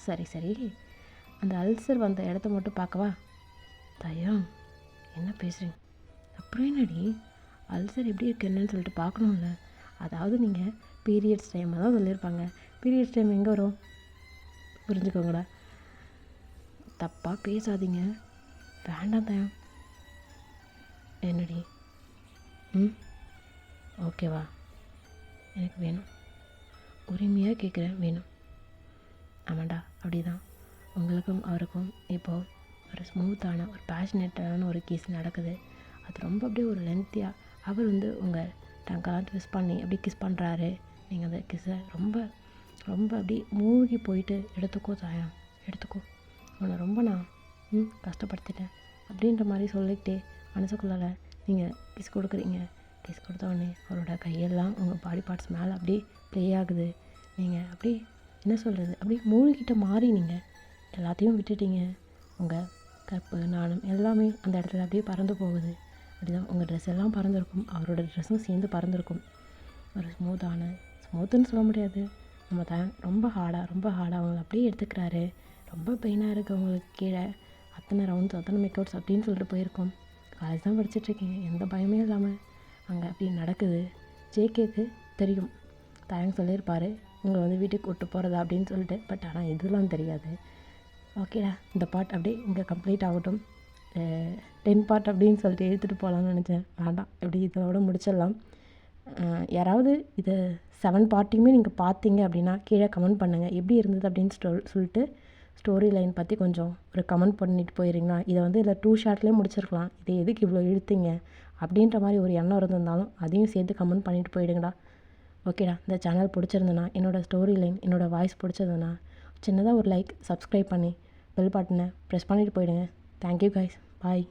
சரி, அந்த அல்சர் வந்த இடத்த மட்டும் பார்க்கவா? தயா என்ன பேசுகிறீங்க? அப்புறம் என்னடி அல்சர் எப்படி இருக்கு என்னன்னு சொல்லிட்டு பார்க்கணும்ல. அதாவது நீங்கள் பீரியட்ஸ் டைமில் தான் சொல்லியிருப்பாங்க. பீரியட்ஸ் டைம் எங்கே வரும்? புரிஞ்சுக்கோங்கடா, தப்பாக பேசாதீங்க. வேண்டாம் தயா. என்னடி? ஓகேவா? எனக்கு வேணும், உரிமையாக கேட்குறேன், வேணும். ஆமாண்டா, அப்படி தான் உங்களுக்கும் அவருக்கும் இப்போது ஒரு ஸ்மூத்தான ஒரு பேஷனேட்டான ஒரு கேஸ் நடக்குது. அது ரொம்ப அப்படியே ஒரு லென்த்தியாக அவர் வந்து உங்கள் டங்கெல்லாம் ட்விஸ்ட் பண்ணி அப்படி கிஸ் பண்ணுறாரு. நீங்கள் அந்த கிஸ்ஸை ரொம்ப ரொம்ப அப்படி மூழ்கி போயிட்டு எடுத்துக்கோ தாயம், எடுத்துக்கோ, உன்னை ரொம்ப நான் கஷ்டப்படுத்திட்டேன் அப்படின்ற மாதிரி சொல்லிக்கிட்டே மனசுக்குள்ளால நீங்கள் கிஸ் கொடுக்குறீங்க. கிஸ் கொடுத்தோடனே அவரோட கையெல்லாம் உங்கள் பாடி பார்ட்ஸ் மேலே அப்படியே ப்ளே ஆகுது. நீங்கள் அப்படி என்ன சொல்கிறது, அப்படியே மூழ்கிட்ட மாறி நீங்கள் எல்லாத்தையும் விட்டுட்டீங்க. உங்கள் கற்பு நாணம் எல்லாமே அந்த இடத்துல அப்படியே பறந்து போகுது. அப்படிதான் உங்கள் ட்ரெஸ் எல்லாம் பறந்துருக்கும், அவரோட ட்ரெஸ்ஸும் சேர்ந்து பறந்துருக்கும். ஒரு ஸ்மூத்துன்னு சொல்ல முடியாது, நம்ம ரொம்ப ஹார்டாக அவங்கள அப்படியே எடுத்துக்கிறாரு. ரொம்ப பெயினாக இருக்குது அவங்களுக்கு கீழே. அத்தனை ரவுண்ட்ஸ் அத்தனை மேக்கவுட்ஸ் அப்படின்னு சொல்லிட்டு போயிருக்கோம். காலேஜ் தான் படிச்சுட்ருக்கீங்க, எந்த பயமே இல்லாமல் அங்கே அப்படி நடக்குது. ஜேகேக்கு தெரியும், தாயங்க சொல்லியிருப்பார் உங்களை வந்து வீட்டுக்கு கூப்பிட்டு போகிறதா அப்படின்னு சொல்லிட்டு. பட் ஆனால் இதெல்லாம் தெரியாது. ஓகேடா, இந்த பார்ட் அப்படியே இங்கே கம்ப்ளீட் ஆகட்டும். 10 பார்ட் அப்படின்னு சொல்லிட்டு எடுத்துகிட்டு போகலான்னு நினச்சேன், வேண்டாம், எப்படி இதோட முடிச்சிடலாம். யாராவது இதை 7 பார்ட்டையுமே நீங்கள் பார்த்தீங்க அப்படின்னா கீழே கமெண்ட் பண்ணுங்கள், எப்படி இருந்தது அப்படின்னு சொல்லிட்டு ஸ்டோரி லைன் பற்றி கொஞ்சம் ஒரு கமெண்ட் பண்ணிட்டு போயிருங்களா. இதை வந்து இதில் 2 ஷார்ட்லேயே முடிச்சிருக்கலாம், இதை எதுக்கு இவ்வளோ இழுத்தீங்க அப்படின்ற மாதிரி ஒரு எண்ணம் இருந்திருந்தாலும் அதையும் சேர்த்து கமெண்ட் பண்ணிட்டு போயிடுங்கடா. ஓகேடா, இந்த சேனல் பிடிச்சிருந்ததுன்னா, என்னோடய ஸ்டோரி லைன், என்னோடய வாய்ஸ் பிடிச்சதுன்னா சின்னதாக ஒரு லைக், சப்ஸ்கிரைப் பண்ணி பெல் பட்டனை ப்ரெஸ் பண்ணிவிட்டு போயிடுங்க. தேங்க்யூ கைஸ், பாய்.